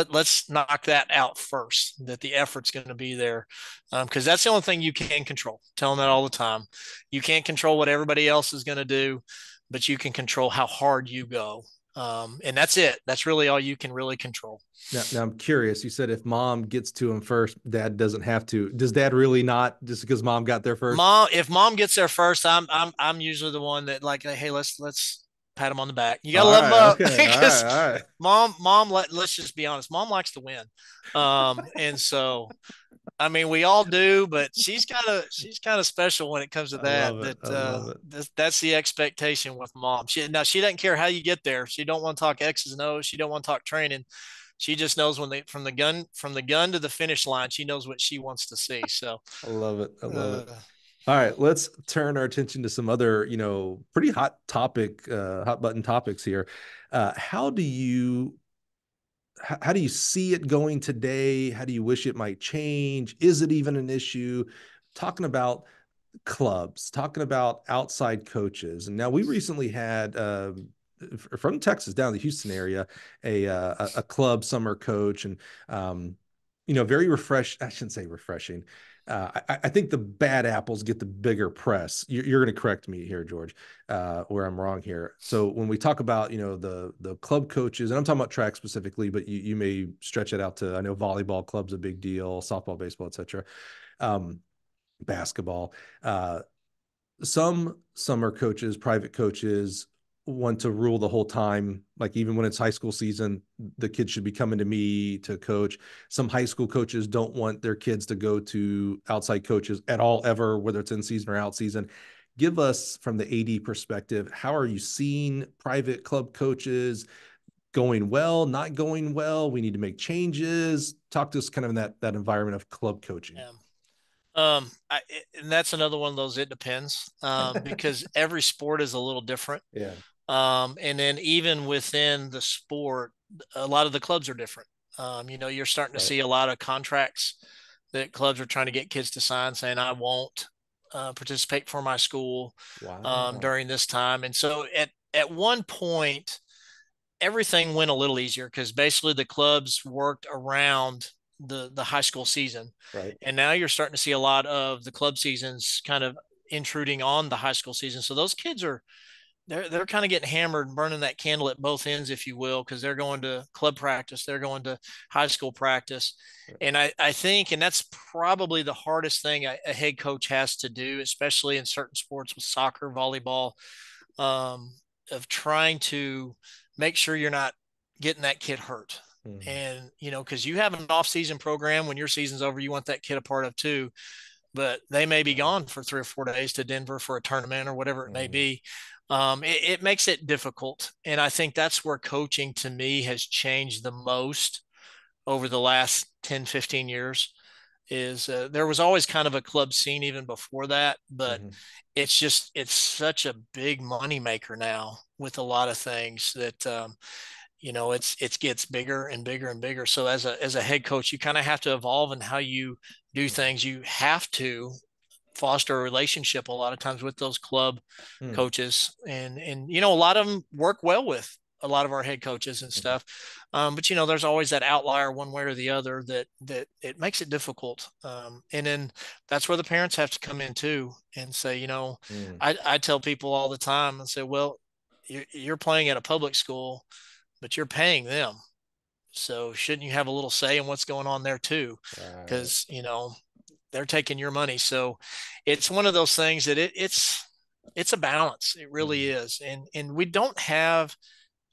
let's knock that out first, that the effort's going to be there, because that's the only thing you can control. Tell them that all the time. You can't control what everybody else is going to do, but you can control how hard you go. And that's it. That's really all you can really control. Now I'm curious. You said if mom gets to him first, dad doesn't have to. Does dad really not, just because mom got there first? If mom gets there first, I'm usually the one that, like, hey, let's pat him on the back. You gotta All let him right. up Okay. All right. because All right. let's just be honest, mom likes to win. And so I mean, we all do, but she's kind of special when it comes to I love that. it. I love it. That's the expectation with mom. She doesn't care how you get there. She don't want to talk X's and O's. She don't want to talk training. She just knows when they from the gun to the finish line. She knows what she wants to see. So, I love it. I love it. uh, All right, let's turn our attention to some other, pretty hot button topics here. How do you see it going today? How do you wish it might change? Is it even an issue? Talking about clubs, talking about outside coaches. And now we recently had from Texas down the Houston area, a club summer coach, and very refresh. I shouldn't say refreshing. I think the bad apples get the bigger press. You're going to correct me here, George, where I'm wrong here. So when we talk about the club coaches, and I'm talking about track specifically, but you may stretch it out to, I know volleyball club's a big deal, softball, baseball, etc. Basketball. Some summer coaches, private coaches, want to rule the whole time. Like, even when it's high school season, the kids should be coming to me to coach. Some high school coaches don't want their kids to go to outside coaches at all, ever, whether it's in season or out season. Give us, from the AD perspective, how are you seeing private club coaches? Going well, not going well? We need to make changes. Talk to us kind of in that environment of club coaching. yeah. And that's another one of those. It depends, because every sport is a little different. Yeah. And then even within the sport, a lot of the clubs are different. You're starting to Right. see a lot of contracts that clubs are trying to get kids to sign saying, I won't participate for my school Wow. during this time. And so at one point, everything went a little easier because basically the clubs worked around the high school season. Right. And now you're starting to see a lot of the club seasons kind of intruding on the high school season. So those kids are they're kind of getting hammered and burning that candle at both ends, if you will, because they're going to club practice, they're going to high school practice. And I think, and that's probably the hardest thing a head coach has to do, especially in certain sports with soccer, volleyball, of trying to make sure you're not getting that kid hurt. Mm-hmm. And, because you have an off-season program, when your season's over, you want that kid a part of too, but they may be gone for 3 or 4 days to Denver for a tournament or whatever it may be. It makes it difficult. And I think that's where coaching to me has changed the most over the last 10, 15 years is there was always kind of a club scene even before that, but Mm-hmm. it's such a big money maker now with a lot of things that, it gets bigger and bigger and bigger. So as a head coach, you kind of have to evolve in how you do things. You have to foster a relationship a lot of times with those club Mm-hmm. coaches, and a lot of them work well with a lot of our head coaches and stuff. But there's always that outlier one way or the other that it makes it difficult. And then that's where the parents have to come in too and say, Mm-hmm. I tell people all the time and say, well, you're playing at a public school, but you're paying them. So shouldn't you have a little say in what's going on there too? Right. Because, they're taking your money. So it's one of those things that it's a balance. It really Mm-hmm. is. And we don't have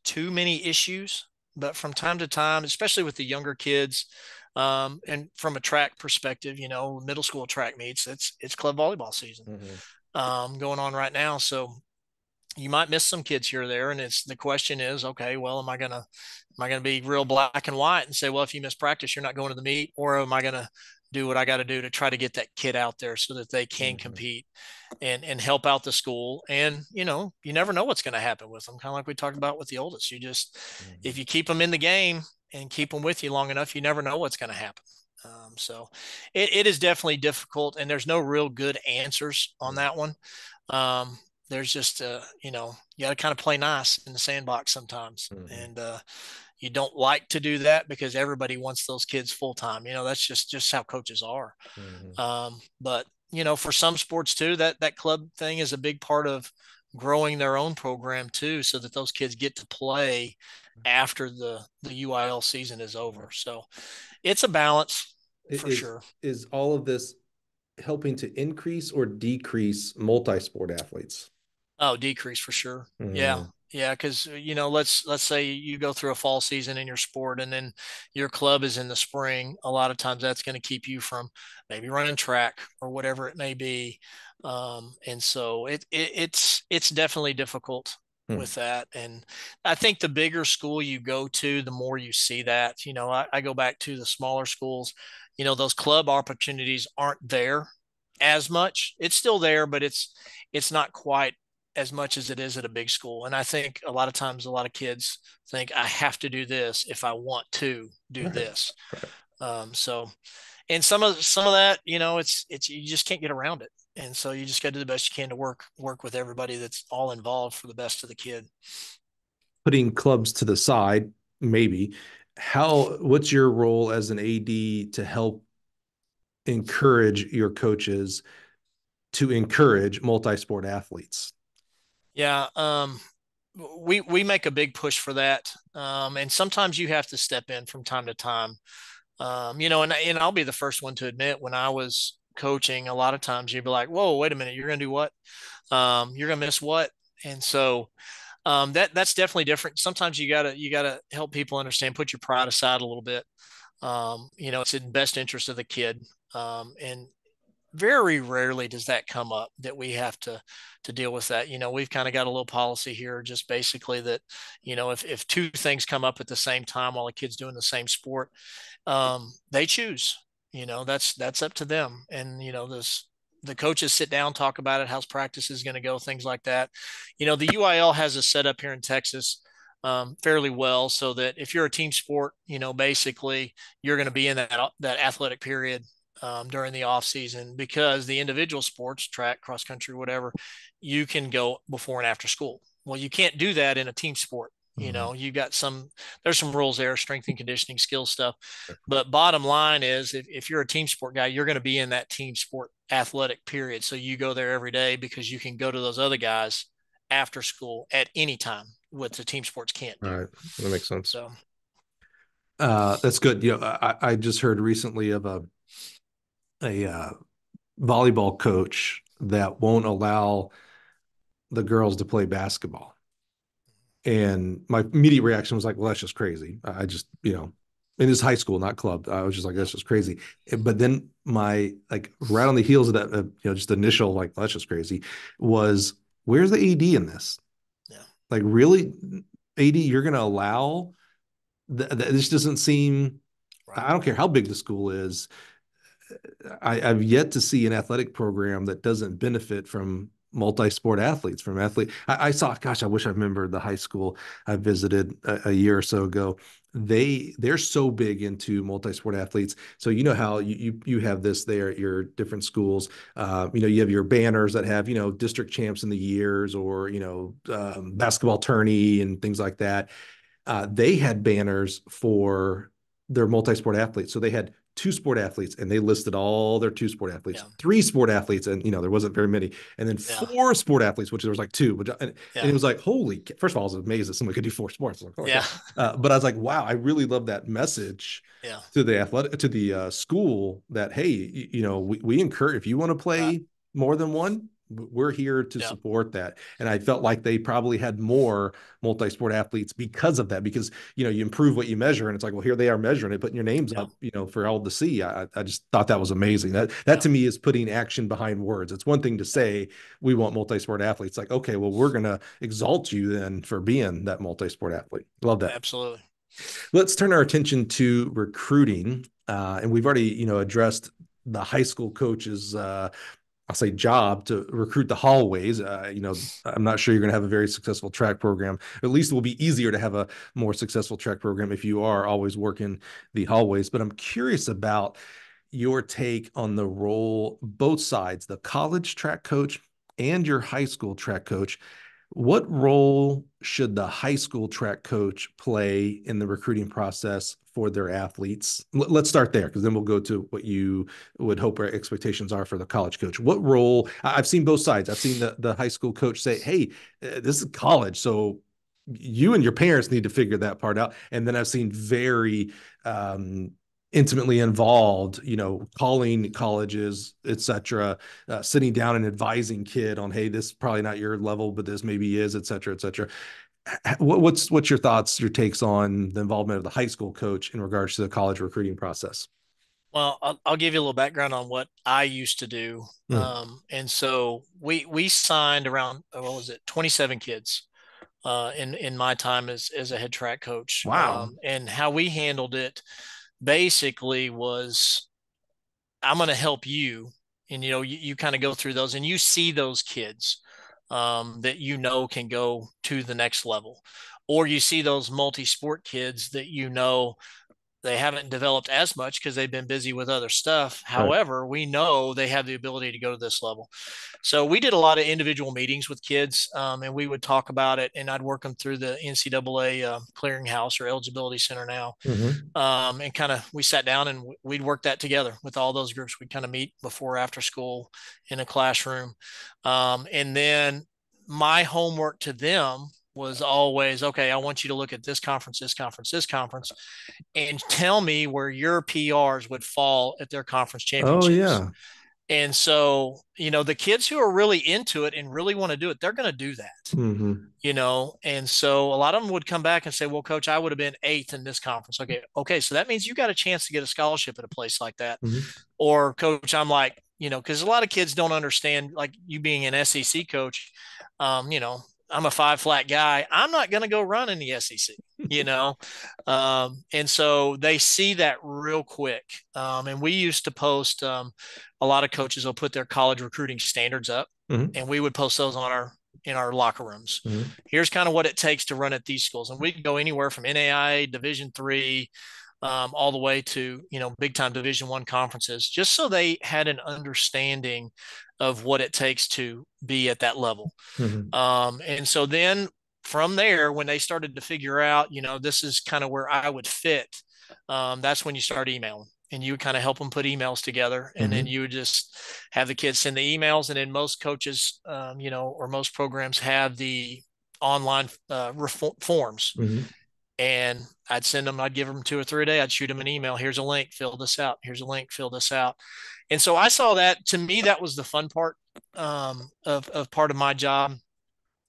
too many issues, but from time to time, especially with the younger kids, and from a track perspective, middle school track meets, it's club volleyball season Mm-hmm. going on right now. So you might miss some kids here or there, and the question is, okay, well, am I gonna be real black and white and say, well, if you miss practice, you're not going to the meet, or am I gonna do what I got to do to try to get that kid out there so that they can Mm-hmm. compete and help out the school? And you never know what's going to happen with them. Kind of like we talked about with the oldest. Mm-hmm. If you keep them in the game and keep them with you long enough, you never know what's going to happen. So it is definitely difficult, and there's no real good answers on that one. Um, there's just you got to kind of play nice in the sandbox sometimes, Mm-hmm. and you don't like to do that because everybody wants those kids full time. That's just how coaches are. Mm-hmm. But for some sports too, that club thing is a big part of growing their own program too, so that those kids get to play after the UIL season is over. So it's a balance for Is sure. is all of this helping to increase or decrease multi-sport athletes? Oh, decrease for sure. Yeah. Mm-hmm. Yeah, because let's say you go through a fall season in your sport, and then your club is in the spring. A lot of times, that's going to keep you from maybe running track or whatever it may be, and so it's definitely difficult with that. And I think the bigger school you go to, the more you see that. I go back to the smaller schools. Those club opportunities aren't there as much. It's still there, but it's not quite as much as it is at a big school. And I think a lot of times a lot of kids think I have to do this if I want to do Right. this. Right. So, and some of that, it's you just can't get around it. And so you just got to do the best you can to work with everybody that's all involved for the best of the kid. Putting clubs to the side, maybe. What's your role as an AD to help encourage your coaches to encourage multi-sport athletes? Yeah. We make a big push for that. And sometimes you have to step in from time to time. And I'll be the first one to admit when I was coaching, a lot of times you'd be like, whoa, wait a minute, you're going to do what? You're going to miss what? And so that's definitely different. Sometimes you gotta help people understand, put your pride aside a little bit. It's in best interest of the kid. And very rarely does that come up that we have to deal with that. We've kind of got a little policy here, just basically that, if two things come up at the same time while a kid's doing the same sport, they choose. That's up to them. And the coaches sit down, talk about it, how's practice is going to go, things like that. The UIL has a setup here in Texas fairly well, so that if you're a team sport, basically you're going to be in that athletic period during the off season, because the individual sports, track, cross country, whatever, you can go before and after school. Well, you can't do that in a team sport. You got there's some rules there, strength and conditioning, skill stuff. But bottom line is, if you're a team sport guy, you're going to be in that team sport athletic period. So you go there every day because you can go to those other guys after school at any time, what the team sports can't All do. right. That makes sense. So That's good. I just heard recently of a volleyball coach that won't allow the girls to play basketball. And my immediate reaction was like, well, that's just crazy. I just, in his high school, not club. I was just like, that's just crazy. But then my, like, right on the heels of that, just initial, like, well, that's just crazy, was where's the AD in this? yeah, Like, really, AD, you're going to allow this? Doesn't seem, right. I don't care how big the school is. I've yet to see an athletic program that doesn't benefit from multi-sport athletes, from athlete. I saw, gosh, I wish I remembered the high school I visited a year or so ago. They're so big into multi-sport athletes. So you know how you have this there at your different schools. You have your banners that have district champs in the years, or basketball tourney and things like that. They had banners for their multi-sport athletes. So they had two sport athletes, and they listed all their two sport athletes, Yeah. three sport athletes, and there wasn't very many, and then four sport athletes, which there was like two, and it was like, holy, first of all, I was amazed that somebody could do four sports. Like, but I was like, wow, I really love that message to the athletic, to the school, that, hey, we encourage, if you want to play more than one, we're here to support that. And I felt like they probably had more multi-sport athletes because of that, because, you improve what you measure, and it's like, well, here they are measuring it, putting your names up, for all to see. I just thought that was amazing. That to me is putting action behind words. It's one thing to say, we want multi-sport athletes. Like, okay, well, we're going to exalt you then for being that multi-sport athlete. Love that. Absolutely. Let's turn our attention to recruiting. And we've already, addressed the high school coaches, I'll say, job to recruit the hallways. I'm not sure you're going to have a very successful track program. At least it will be easier to have a more successful track program if you are always working the hallways. But I'm curious about your take on the role, both sides, the college track coach and your high school track coach. What role should the high school track coach play in the recruiting process for their athletes? Let's start there, because then we'll go to what you would hope our expectations are for the college coach. What role? I've seen both sides. I've seen the high school coach say, hey, this is college, so you and your parents need to figure that part out. And then I've seen very intimately involved, calling colleges, et cetera, sitting down and advising kid on, hey, this is probably not your level, but this maybe is, et cetera, et cetera. What's your thoughts, your takes on the involvement of the high school coach in regards to the college recruiting process? Well, I'll give you a little background on what I used to do. And so we signed around, what was it, 27 kids in my time as a head track coach. Wow. And how we handled it basically was, I'm going to help you. And, you kind of go through those, and you see those kids that can go to the next level. Or you see those multi-sport kids that they haven't developed as much because they've been busy with other stuff. However, we know they have the ability to go to this level. So we did a lot of individual meetings with kids, and we would talk about it, and I'd work them through the NCAA clearinghouse, or eligibility center now. And kind of, we sat down and we'd work that together with all those groups. We'd kind of meet before, after school in a classroom. And then my homework to them was always, okay, I want you to look at this conference, this conference, this conference, and tell me where your PRs would fall at their conference championships. Oh, yeah. And so, the kids who are really into it and really want to do it, they're going to do that. And so a lot of them would come back and say, well, coach, I would have been 8th in this conference. Okay. So that means you got a chance to get a scholarship at a place like that. Or, coach, I'm like, because a lot of kids don't understand, like, you being an SEC coach, I'm a 5-flat guy. I'm not going to go run in the SEC, and so they see that real quick. And we used to post, a lot of coaches will put their college recruiting standards up, and we would post those in our locker rooms. Here's kind of what it takes to run at these schools. And we could go anywhere from NAIA, Division III, all the way to, big time Division I conferences, just so they had an understanding of what it takes to be at that level. Mm-hmm. And so then from there, when they started to figure out, this is kind of where I would fit, that's when you start emailing, and you would kind of help them put emails together. And then Mm-hmm. you would just have the kids send the emails. And then most coaches, or most programs have the online forms. Mm-hmm. And I'd send them, I'd give them 2 or 3 a day. I'd shoot them an email. Here's a link, fill this out. Here's a link, fill this out. And so I saw that. To me, that was the fun part, of part of my job,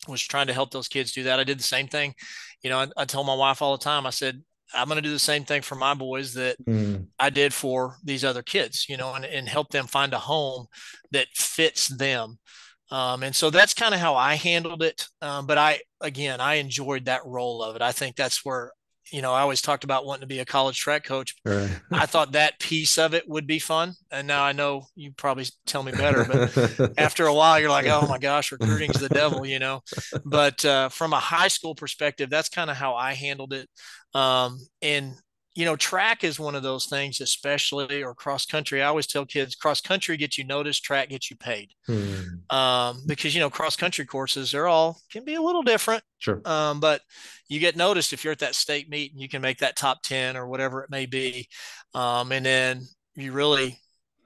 was trying to help those kids do that. I did the same thing. I tell my wife all the time, I said, I'm going to do the same thing for my boys that Mm-hmm. I did for these other kids, and help them find a home that fits them. And so that's kind of how I handled it. But I enjoyed that role of it. I think that's where, I always talked about wanting to be a college track coach. Right. I thought that piece of it would be fun. And now I know you probably tell me better, but after a while, you're like, oh my gosh, recruiting's the devil. But from a high school perspective, that's kind of how I handled it. And track is one of those things, especially, or cross country. I always tell kids, cross country gets you noticed, track gets you paid. Hmm. Because cross country courses, they're all can be a little different. Sure. But you get noticed if you're at that state meet and you can make that top 10 or whatever it may be. And then you really,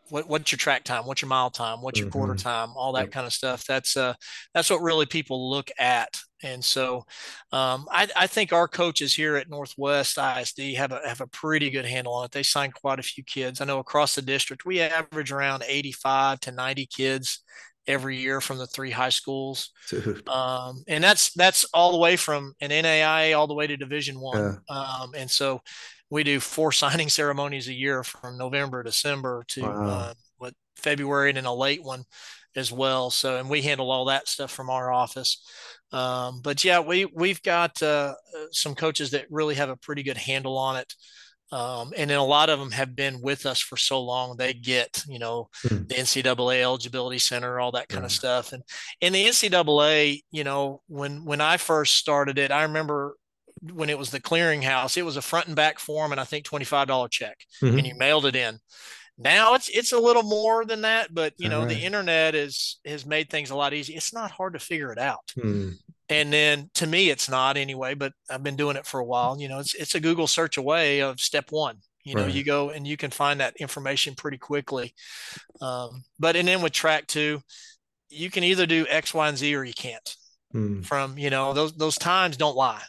what's your track time? What's your mile time? What's your quarter Mm-hmm. time? All that Yep. kind of stuff. That's what really people look at. And so, I think our coaches here at Northwest ISD have a pretty good handle on it. They sign quite a few kids. I know across the district, we average around 85 to 90 kids every year from the 3 high schools. Dude. And that's all the way from an NAIA all the way to Division I. Yeah. And so we do 4 signing ceremonies a year from November, December to Wow. February, and then a late one as well. So, and we handle all that stuff from our office. But yeah, we've got some coaches that really have a pretty good handle on it. And then a lot of them have been with us for so long, they get, Hmm. the NCAA eligibility center, all that kind of Right. stuff. And in the NCAA, when I first started it, I remember when it was the clearinghouse, it was a front and back form, and I think $25 check, and you Mm-hmm. mailed it in. Now it's a little more than that, but All the right. internet has made things a lot easier. It's not hard to figure it out. Hmm. And then, to me, it's not anyway, but I've been doing it for a while. It's a Google search away of step one. Right. You go and you can find that information pretty quickly. But and then with track two, you can either do X, Y, and Z, or you can't. Hmm. From those times don't lie.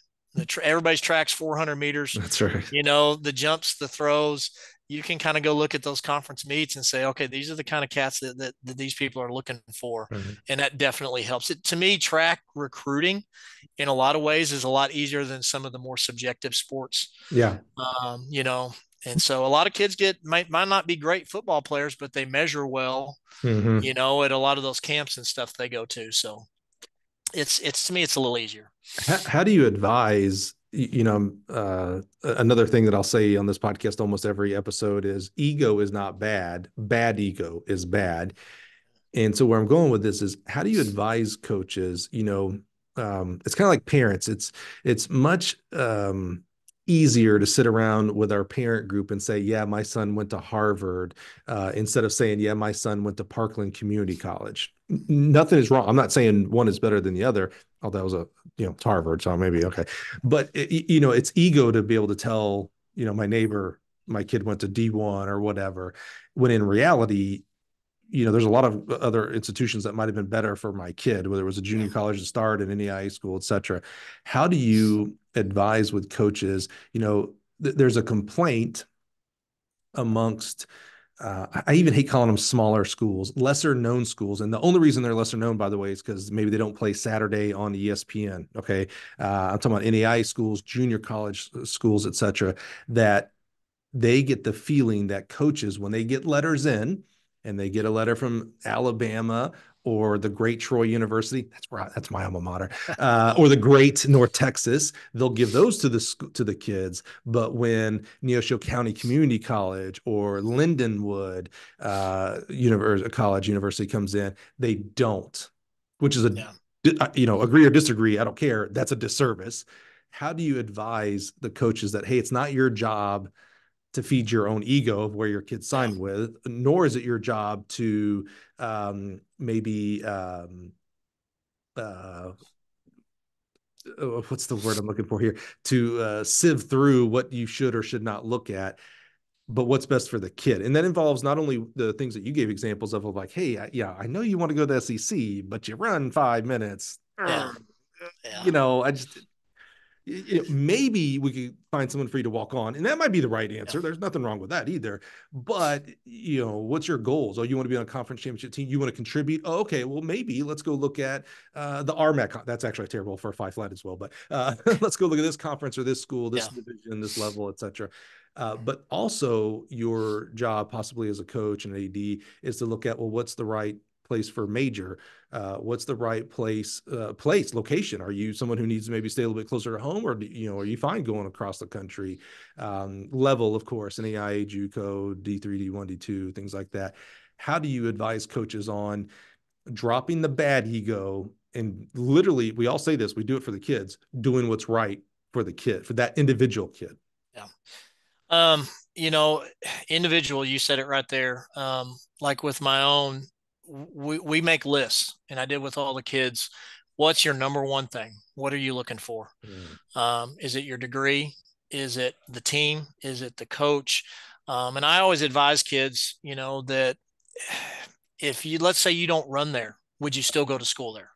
Everybody's tracks 400 meters. That's right. The jumps, the throws. You can kind of go look at those conference meets and say, okay, these are the kind of cats that these people are looking for. Right. And that definitely helps. To me, track recruiting in a lot of ways is a lot easier than some of the more subjective sports. Yeah. Um, you know, and so a lot of kids might not be great football players, but they measure well, Mm-hmm. at a lot of those camps and stuff they go to. So it's to me, it's a little easier. How do you advise? Another thing that I'll say on this podcast almost every episode is ego is not bad. Bad ego is bad. And so where I'm going with this is how do you advise coaches? It's kind of like parents. It's much easier to sit around with our parent group and say, yeah, my son went to Harvard, instead of saying, yeah, my son went to Parkland Community College. Nothing is wrong. I'm not saying one is better than the other, although that was it's Harvard, so maybe okay. But it's ego to be able to tell, my neighbor, my kid went to D1 or whatever, when in reality, there's a lot of other institutions that might have been better for my kid, whether it was a junior college to start, an NEI school, et cetera. How do you advise with coaches? There's a complaint amongst, I even hate calling them smaller schools, lesser known schools. And the only reason they're lesser known, by the way, is because maybe they don't play Saturday on ESPN. Okay. I'm talking about NEI schools, junior college schools, et cetera, that they get the feeling that coaches, when they get letters in, and they get a letter from Alabama or the great Troy University, that's my alma mater, or the great North Texas, they'll give those to the kids. But when Neosho County Community College or Lindenwood University comes in, they don't, which is Yeah. agree or disagree, I don't care. That's a disservice. How do you advise the coaches that, hey, it's not your job to feed your own ego of where your kid Yeah. signed with, nor is it your job to maybe what's the word I'm looking for here, to sieve through what you should or should not look at, but what's best for the kid. And that involves not only the things that you gave examples of like, hey, yeah, I know you want to go to the SEC, but you run 5 minutes. Yeah. Yeah. I just, maybe we could find someone for you to walk on, and that might be the right Yeah. answer. There's nothing wrong with that either. But what's your goals? Oh, you want to be on a conference championship team? You want to contribute? Oh, okay. Well, maybe let's go look at the RMAC. That's actually terrible for a five flat as well. But let's go look at this conference or this school, this Yeah. division, this level, etc. But also, your job, possibly as a coach and AD, is to look at, well, what's the right place for major? What's the right location? Are you someone who needs to maybe stay a little bit closer to home, or are you fine going across the country? Level, of course, NAIA, JUCO, D3, D1, D2, things like that. How do you advise coaches on dropping the bad ego and literally, we all say this, we do it for the kids, doing what's right for the kid, for that individual kid? Yeah. You know, individual, you said it right there. Like with my own, we make lists, and I did with all the kids. What's your number one thing? What are you looking for? Is it your degree? Is it the team? Is it the coach? And I always advise kids, that if you, let's say you don't run there, would you still go to school there?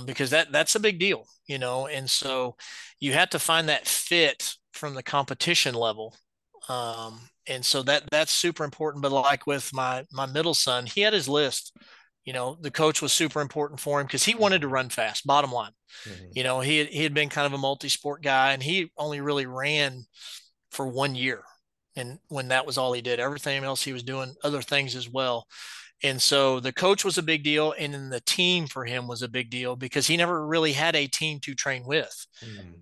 Because that's a big deal, and so you have to find that fit from the competition level. And so that's super important. But like with my middle son, he had his list. The coach was super important for him because he wanted to run fast. Bottom line, he had been kind of a multi-sport guy, and he only really ran for 1 year. And when that was all he did, everything else he was doing other things as well. And so the coach was a big deal. And then the team for him was a big deal because he never really had a team to train with.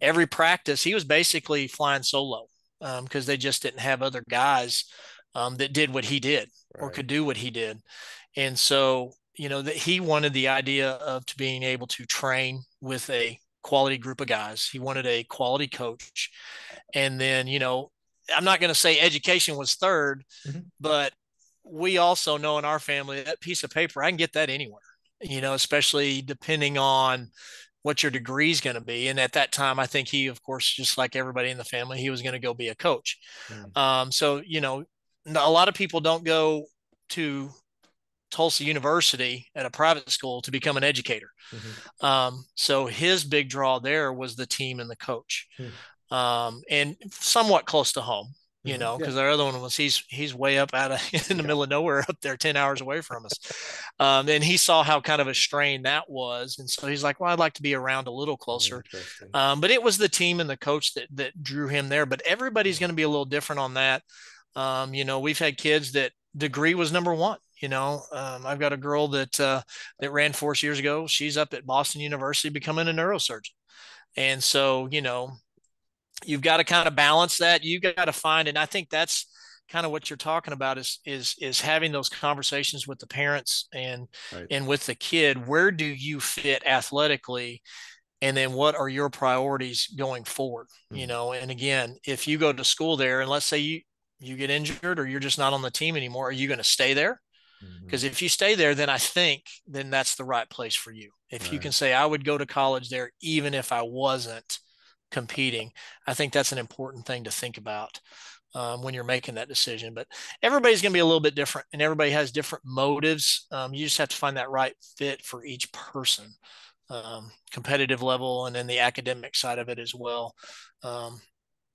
Every practice, he was basically flying solo because they just didn't have other guys that did what he did or could do what he did. And so, that he wanted the idea of being able to train with a quality group of guys. He wanted a quality coach. And then, I'm not going to say education was third, but we also know in our family that piece of paper, I can get that anywhere, especially depending on what your degree is going to be. And at that time, I think he, of course, just like everybody in the family, he was going to go be a coach. So, a lot of people don't go to Tulsa University at a private school to become an educator. So his big draw there was the team and the coach. And somewhat close to home, because our other one was he's way up out of in the middle of nowhere up there, 10 hours away from us. And he saw how kind of a strain that was. And so he's like, well, I'd like to be around a little closer. But it was the team and the coach that drew him there. But everybody's going to be a little different on that. We've had kids that degree was number one. I've got a girl that ran 4 years ago. She's up at Boston University becoming a neurosurgeon. And so, you've got to kind of balance that. You got to find, and I think that's kind of what you're talking about is having those conversations with the parents and with the kid. Where do you fit athletically? And then what are your priorities going forward? And again, if you go to school there and let's say you get injured or you're just not on the team anymore, are you going to stay there? Because if you stay there, then I think then that's the right place for you. If you can say, I would go to college there, even if I wasn't competing, I think that's an important thing to think about when you're making that decision. But everybody's going to be a little bit different and everybody has different motives. You just have to find that right fit for each person, competitive level, and then the academic side of it as well.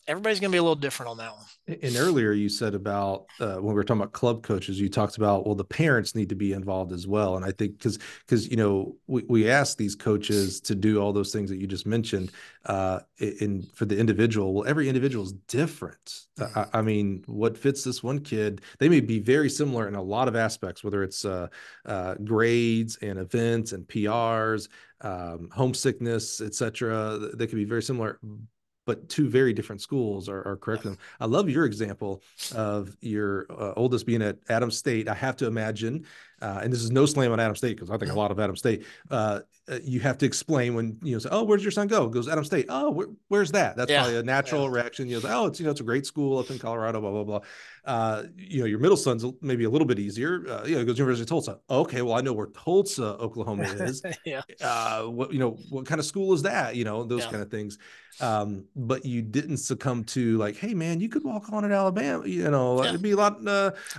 Everybody's going to be a little different on that one. And earlier you said about when we were talking about club coaches, you talked about, well, the parents need to be involved as well. And I think because we ask these coaches to do all those things that you just mentioned for the individual. Well, every individual is different. I mean, what fits this one kid, they may be very similar in a lot of aspects, whether it's grades and events and PRs, homesickness, etc. They can be very similar. but two very different schools are curriculum. I love your example of your oldest being at Adams State. I have to imagine, and this is no slam on Adams State because I think a lot of Adams State, you have to explain when, say, oh, where's your son go? Goes Adams State. Oh, where's that? That's probably a natural reaction. Say, oh, it's a great school up in Colorado, blah, blah, blah. Your middle son's maybe a little bit easier. It goes University of Tulsa. Okay, well, I know where Tulsa, Oklahoma is. What kind of school is that? Those kind of things. But you didn't succumb to like, hey man, you could walk on at Alabama. It'd be a lot.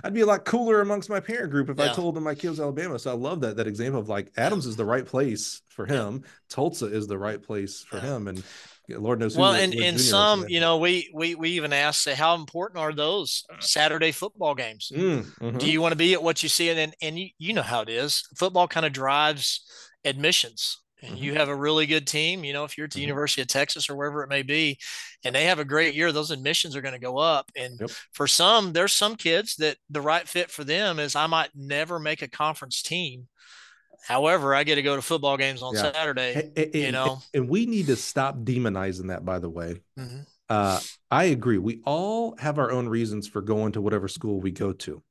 I'd be a lot cooler amongst my parent group if I told them my kid was Alabama. So I love that example of like Adams is the right place for him. Tulsa is the right place for him, and Lord knows who. Well, and some, we even ask, say, how important are those Saturday football games? Mm-hmm. Do you want to be at what you see? And you know how it is. Football kind of drives admissions. And you have a really good team, if you're at the University of Texas or wherever it may be, and they have a great year, those admissions are going to go up. And for some, there's some kids that the right fit for them is I might never make a conference team. However, I get to go to football games on Saturday, And we need to stop demonizing that, by the way. I agree. We all have our own reasons for going to whatever school we go to.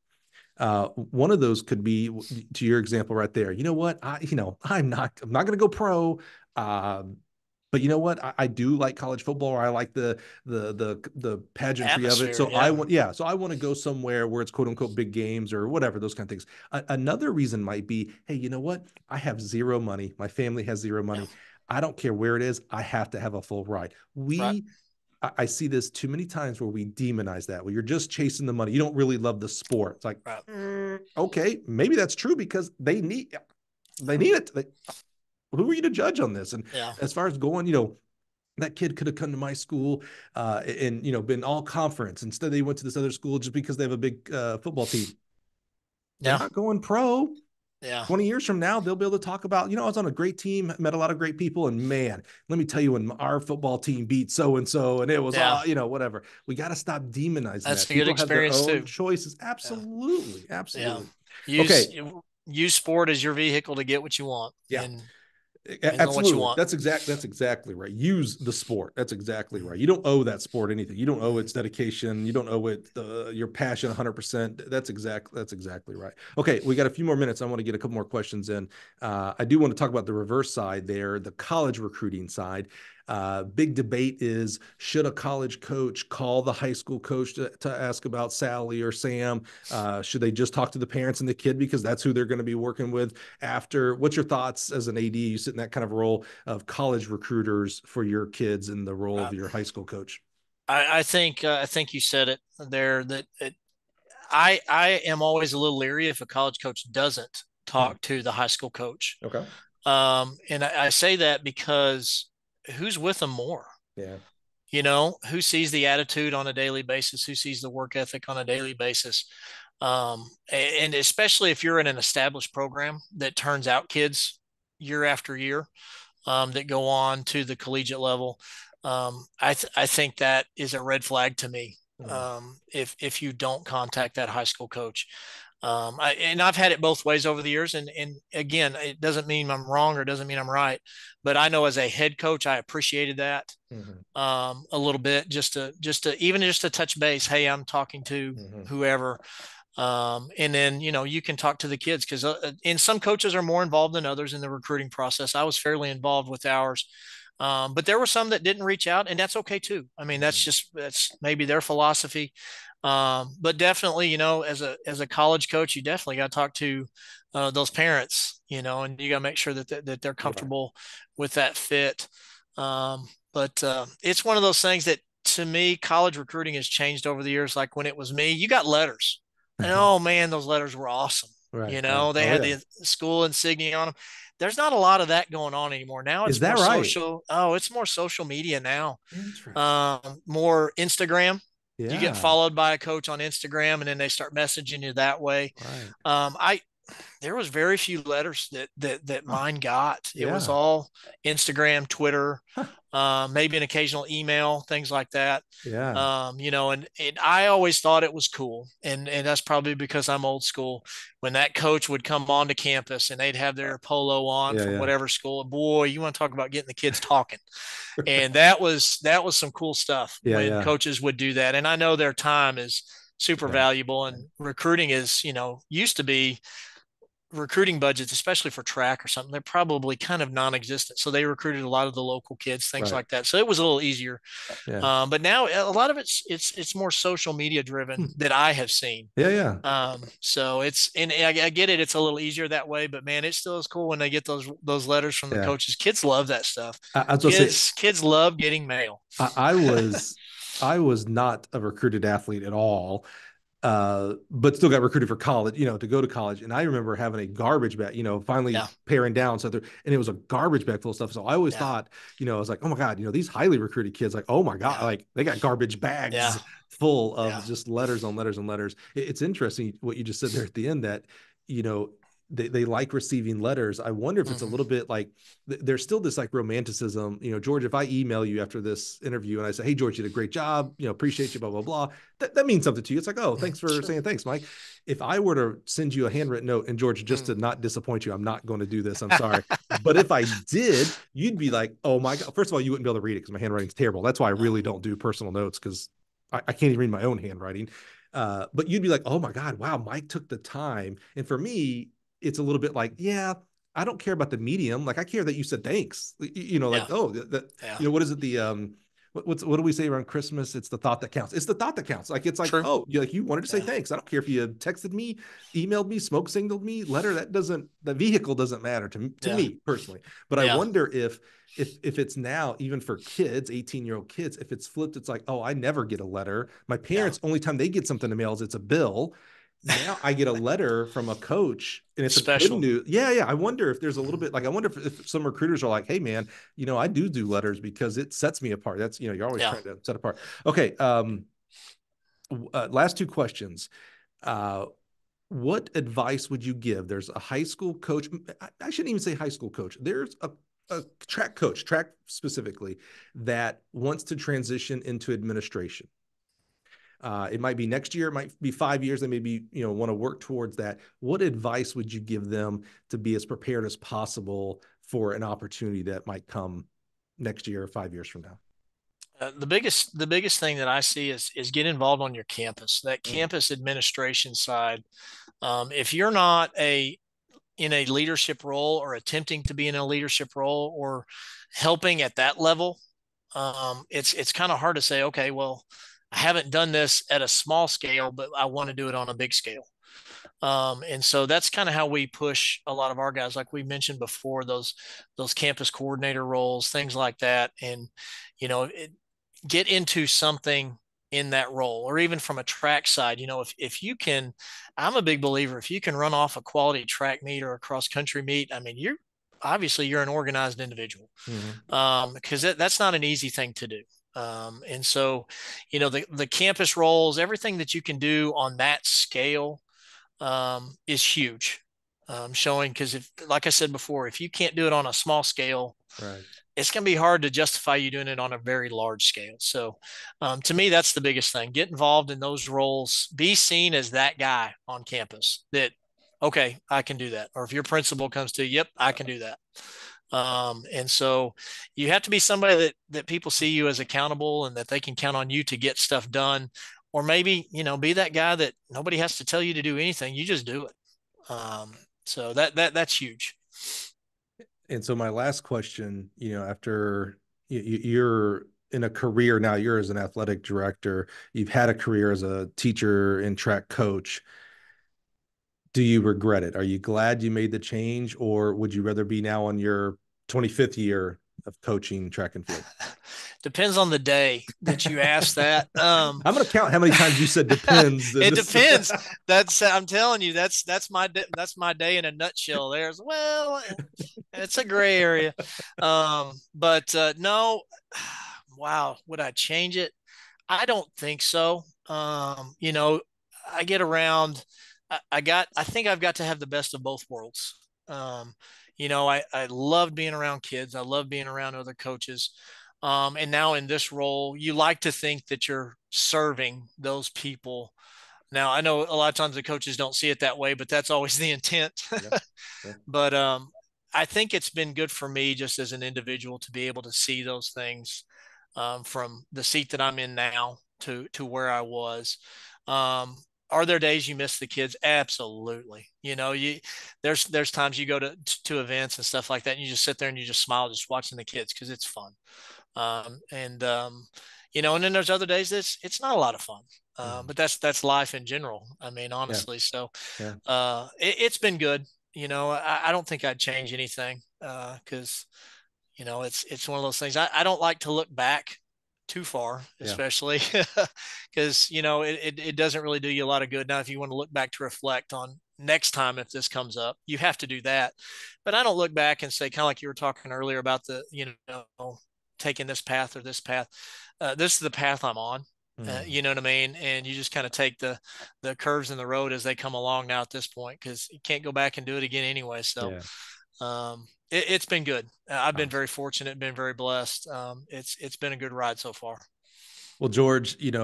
One of those could be, to your example right there. You know what? I'm not going to go pro. But you know what? I do like college football, or I like the pageantry of it. So I want to go somewhere where it's quote unquote big games or whatever, those kind of things. Another reason might be, hey, you know what? I have zero money. My family has zero money. I don't care where it is. I have to have a full ride. I see this too many times where we demonize that, where you're just chasing the money. You don't really love the sport. It's like, okay, maybe that's true because they need it. Who are you to judge on this? And as far as going, that kid could have come to my school and, been all conference. Instead, they went to this other school just because they have a big football team. They're not going pro. 20 years from now, they'll be able to talk about, I was on a great team, met a lot of great people. And man, let me tell you, when our football team beat so-and-so and it was whatever. We got to stop demonizing That's that. A good experience too. Choices. Absolutely. Absolutely. Use sport as your vehicle to get what you want. Yeah. Absolutely. That's exactly right. Use the sport. That's exactly right. You don't owe that sport anything. You don't owe its dedication. You don't owe it your passion 100%. That's exactly right. Okay, we got a few more minutes. I want to get a couple more questions in. I do want to talk about the reverse side there, the college recruiting side. Big debate is, should a college coach call the high school coach to ask about Sally or Sam? Should they just talk to the parents and the kid because that's who they're going to be working with after? What's your thoughts as an AD? You sit in that kind of role of college recruiters for your kids in the role of your high school coach. I think you said it there, that I am always a little leery if a college coach doesn't talk to the high school coach. Okay. And I say that because who's with them more? Yeah. Who sees the attitude on a daily basis, who sees the work ethic on a daily basis. And especially if you're in an established program that turns out kids year after year, that go on to the collegiate level. I think that is a red flag to me. If you don't contact that high school coach. I've had it both ways over the years. And again, it doesn't mean I'm wrong or doesn't mean I'm right, but I know as a head coach, I appreciated that a little bit, just to touch base. Hey, I'm talking to whoever. And then, you can talk to the kids because and some coaches are more involved than others in the recruiting process. I was fairly involved with ours. But there were some that didn't reach out, and that's okay too. I mean, that's maybe their philosophy. But definitely, as a college coach, you definitely got to talk to those parents, and you got to make sure that they're comfortable with that fit. But it's one of those things that, to me, college recruiting has changed over the years. Like when it was me, you got letters, and oh man, those letters were awesome. Right, they had the school insignia on them. There's not a lot of that going on anymore. Now it's more social. Oh, it's more social media now. More Instagram. Yeah. You get followed by a coach on Instagram and then they start messaging you that way. Right. there was very few letters that Huh. mine got. It was Yeah. all Instagram, Twitter, Huh. maybe an occasional email, things like that. Yeah. And I always thought it was cool, and that's probably because I'm old school. When that coach would come onto campus and they'd have their polo on Yeah. from Yeah. whatever school, boy, you want to talk about getting the kids talking. And that was some cool stuff Yeah. when Yeah. coaches would do that. And I know their time is super Yeah. valuable, and recruiting is, used to be recruiting budgets, especially for track or something, they're probably kind of non-existent. So they recruited a lot of the local kids, things Right. like that. So it was a little easier. Yeah. But now a lot of it's more social media driven Hmm. that I have seen. Yeah. Yeah. So and I get it. It's a little easier that way, but man, it still is cool when they get those letters from the Yeah. coaches. Kids love that stuff. I was gonna say, Kids love getting mail. I was I was not a recruited athlete at all, but still got recruited for college, to go to college. And I remember having a garbage bag, finally Yeah, paring down. And it was a garbage bag full of stuff. So I always yeah, thought, I was like, oh my God, these highly recruited kids, like, oh my God, yeah, like they got garbage yeah, bags full yeah. of just letters on letters on letters. It's interesting what you just said there at the end that, you know, they like receiving letters. I wonder if it's a Mm-hmm. little bit like there's still this like romanticism, George, if I email you after this interview and I say, hey, George, you did a great job, appreciate you, blah, blah, blah, that means something to you. It's like, oh, thanks for Sure. saying thanks, Mike. If I were to send you a handwritten note, and George, just Mm. to not disappoint you, I'm not going to do this. I'm sorry. But if I did, you'd be like, oh my God. First of all, you wouldn't be able to read it because my handwriting's terrible. That's why I Yeah. really don't do personal notes because I can't even read my own handwriting. But you'd be like, oh my God, wow, Mike took the time. And for me, it's a little bit like, yeah, I don't care about the medium. Like I care that you said thanks. Like, Yeah. oh, Yeah. what is it? What do we say around Christmas? It's the thought that counts. It's the thought that counts. Like it's like, True. oh, you wanted to say Yeah. thanks. I don't care if you texted me, emailed me, smoke signaled me, letter. The vehicle doesn't matter to Yeah. me personally. But I Yeah. wonder if it's now even for kids, 18-year-old kids, if it's flipped, it's like, oh, I never get a letter. My Yeah. parents, only time they get something in the mail is it's a bill. Now I get a letter from a coach and it's a good Special. news. Yeah, yeah. I wonder if there's a little Mhm. bit like I wonder if some recruiters are like, hey man, I do letters because it sets me apart. That's you're always Yeah. trying to set apart. Okay. Last two questions. Uh, what advice would you give? There's a high school coach. I shouldn't even say high school coach. There's a track coach, track specifically, that wants to transition into administration. It might be next year, it might be 5 years. They maybe want to work towards that. What advice would you give them to be as prepared as possible for an opportunity that might come next year or 5 years from now? The biggest thing that I see is get involved on your campus. That Mm. campus administration side. If you're not in a leadership role or attempting to be in a leadership role or helping at that level, it's kind of hard to say, okay, well, I haven't done this at a small scale, but I want to do it on a big scale. And so that's kind of how we push a lot of our guys, like we mentioned before, those campus coordinator roles, things like that, and get into something in that role, or even from a track side. If you can, I'm a big believer, if you can run off a quality track meet or a cross country meet, I mean, you're an organized individual, Mm-hmm. because that's not an easy thing to do. And so, the campus roles, everything that you can do on that scale, is huge. Showing, because if, like I said before, if you can't do it on a small scale, Right. it's going to be hard to justify you doing it on a very large scale. So, to me, that's the biggest thing. Get involved in those roles. Be seen as that guy on campus that, okay, I can do that. Or if your principal comes to, yep, I can do that. And so you have to be somebody that people see you as accountable and that they can count on you to get stuff done. Or maybe, be that guy that nobody has to tell you to do anything. You just do it. So that's huge. And so my last question, after you're in a career now, you're as an athletic director, you've had a career as a teacher and track coach. Do you regret it? Are you glad you made the change, or would you rather be now on your 25th year of coaching track and field? Depends on the day that you ask that. I'm going to count how many times you said depends in It this. depends. I'm telling you, that's my day in a nutshell. Well, it's a gray area. But no, wow, would I change it? I don't think so. I get around I think I've got to have the best of both worlds. Um, I loved being around kids. I love being around other coaches. And now in this role, you like to think that you're serving those people. Now, I know a lot of times the coaches don't see it that way, but that's always the intent. Yeah. Yeah. But I think it's been good for me just as an individual to be able to see those things from the seat that I'm in now to where I was. Um, are there days you miss the kids? Absolutely. There's times you go to events and stuff like that, and you just sit there and you just smile just watching the kids because it's fun. And and then there's other days it's not a lot of fun. Mhm. But that's life in general. I mean, Yeah. honestly. So Yeah. it's been good. I don't think I'd change anything because it's one of those things. I don't like to look back too far, Yeah. especially because it doesn't really do you a lot of good. Now, if you want to look back to reflect on next time if this comes up, you have to do that. But I don't look back and say, kind of like you were talking earlier about the taking this path or this path. This is the path I'm on. Mm. You know what I mean? And you just kind of take the curves in the road as they come along now at this point because you can't go back and do it again anyway. So Yeah. it's been good. I've been Awesome. very fortunate, been very blessed. It's been a good ride so far. Well, George, you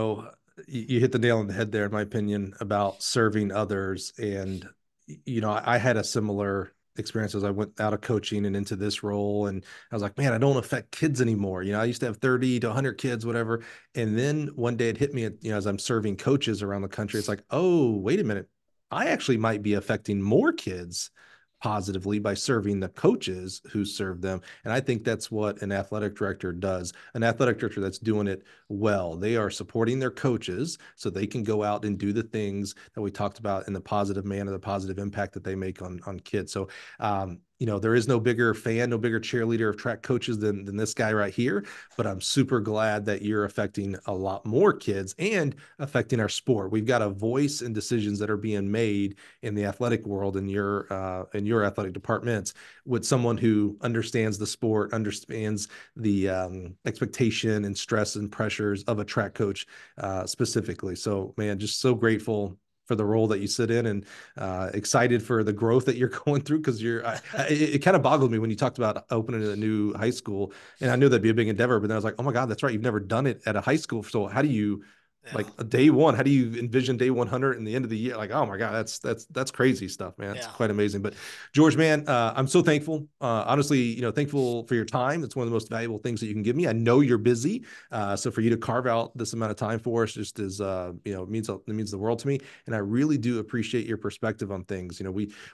hit the nail on the head there, in my opinion, about serving others. And, I had a similar experience as I went out of coaching and into this role. And I was like, man, I don't affect kids anymore. I used to have 30 to 100 kids, whatever. And then one day it hit me, as I'm serving coaches around the country, it's like, oh, wait a minute. I actually might be affecting more kids positively by serving the coaches who serve them. And I think that's what an athletic director does. An athletic director that's doing it well. They are supporting their coaches so they can go out and do the things that we talked about in the positive manner, the positive impact that they make on kids. So, there is no bigger fan, no bigger cheerleader of track coaches than this guy right here. But I'm super glad that you're affecting a lot more kids and affecting our sport. We've got a voice in decisions that are being made in the athletic world in your athletic departments with someone who understands the sport, understands the expectation and stress and pressures of a track coach specifically. So, man, just so grateful for the role that you sit in and excited for the growth that you're going through because it kind of boggled me when you talked about opening a new high school. And I knew that'd be a big endeavor, but then I was like, oh my God, that's right. You've never done it at a high school. So how do you Yeah. like day one, how do you envision day 100 and the end of the year? Like, oh my God, that's crazy stuff, man. It's Yeah. quite amazing. But George, man, I'm so thankful. Honestly, thankful for your time. It's one of the most valuable things that you can give me. I know you're busy. So for you to carve out this amount of time for us just is, it means the world to me. And I really do appreciate your perspective on things.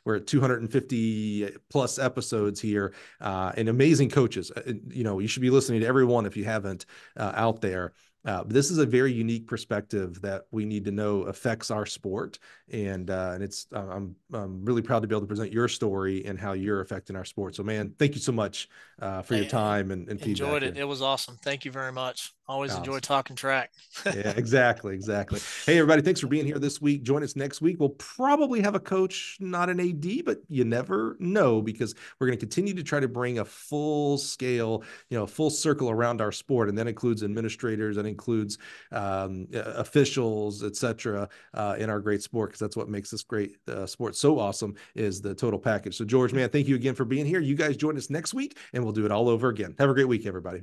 We're at 250 plus episodes here, and amazing coaches. You should be listening to everyone if you haven't out there. But this is a very unique perspective that we need to know affects our sport, and it's I'm really proud to be able to present your story and how you're affecting our sport. So, man, thank you so much for your I time and feedback enjoyed it. here. It was awesome. Thank you very much. Always enjoy Awesome. talking track. Yeah, exactly, exactly. Hey, everybody, thanks for being here this week. Join us next week. We'll probably have a coach, not an AD, but you never know because we're going to continue to try to bring a full scale, full circle around our sport, and that includes administrators, that includes officials, etc., in our great sport because that's what makes this great sport so awesome is the total package. So, George, man, thank you again for being here. You guys join us next week, and we'll do it all over again. Have a great week, everybody.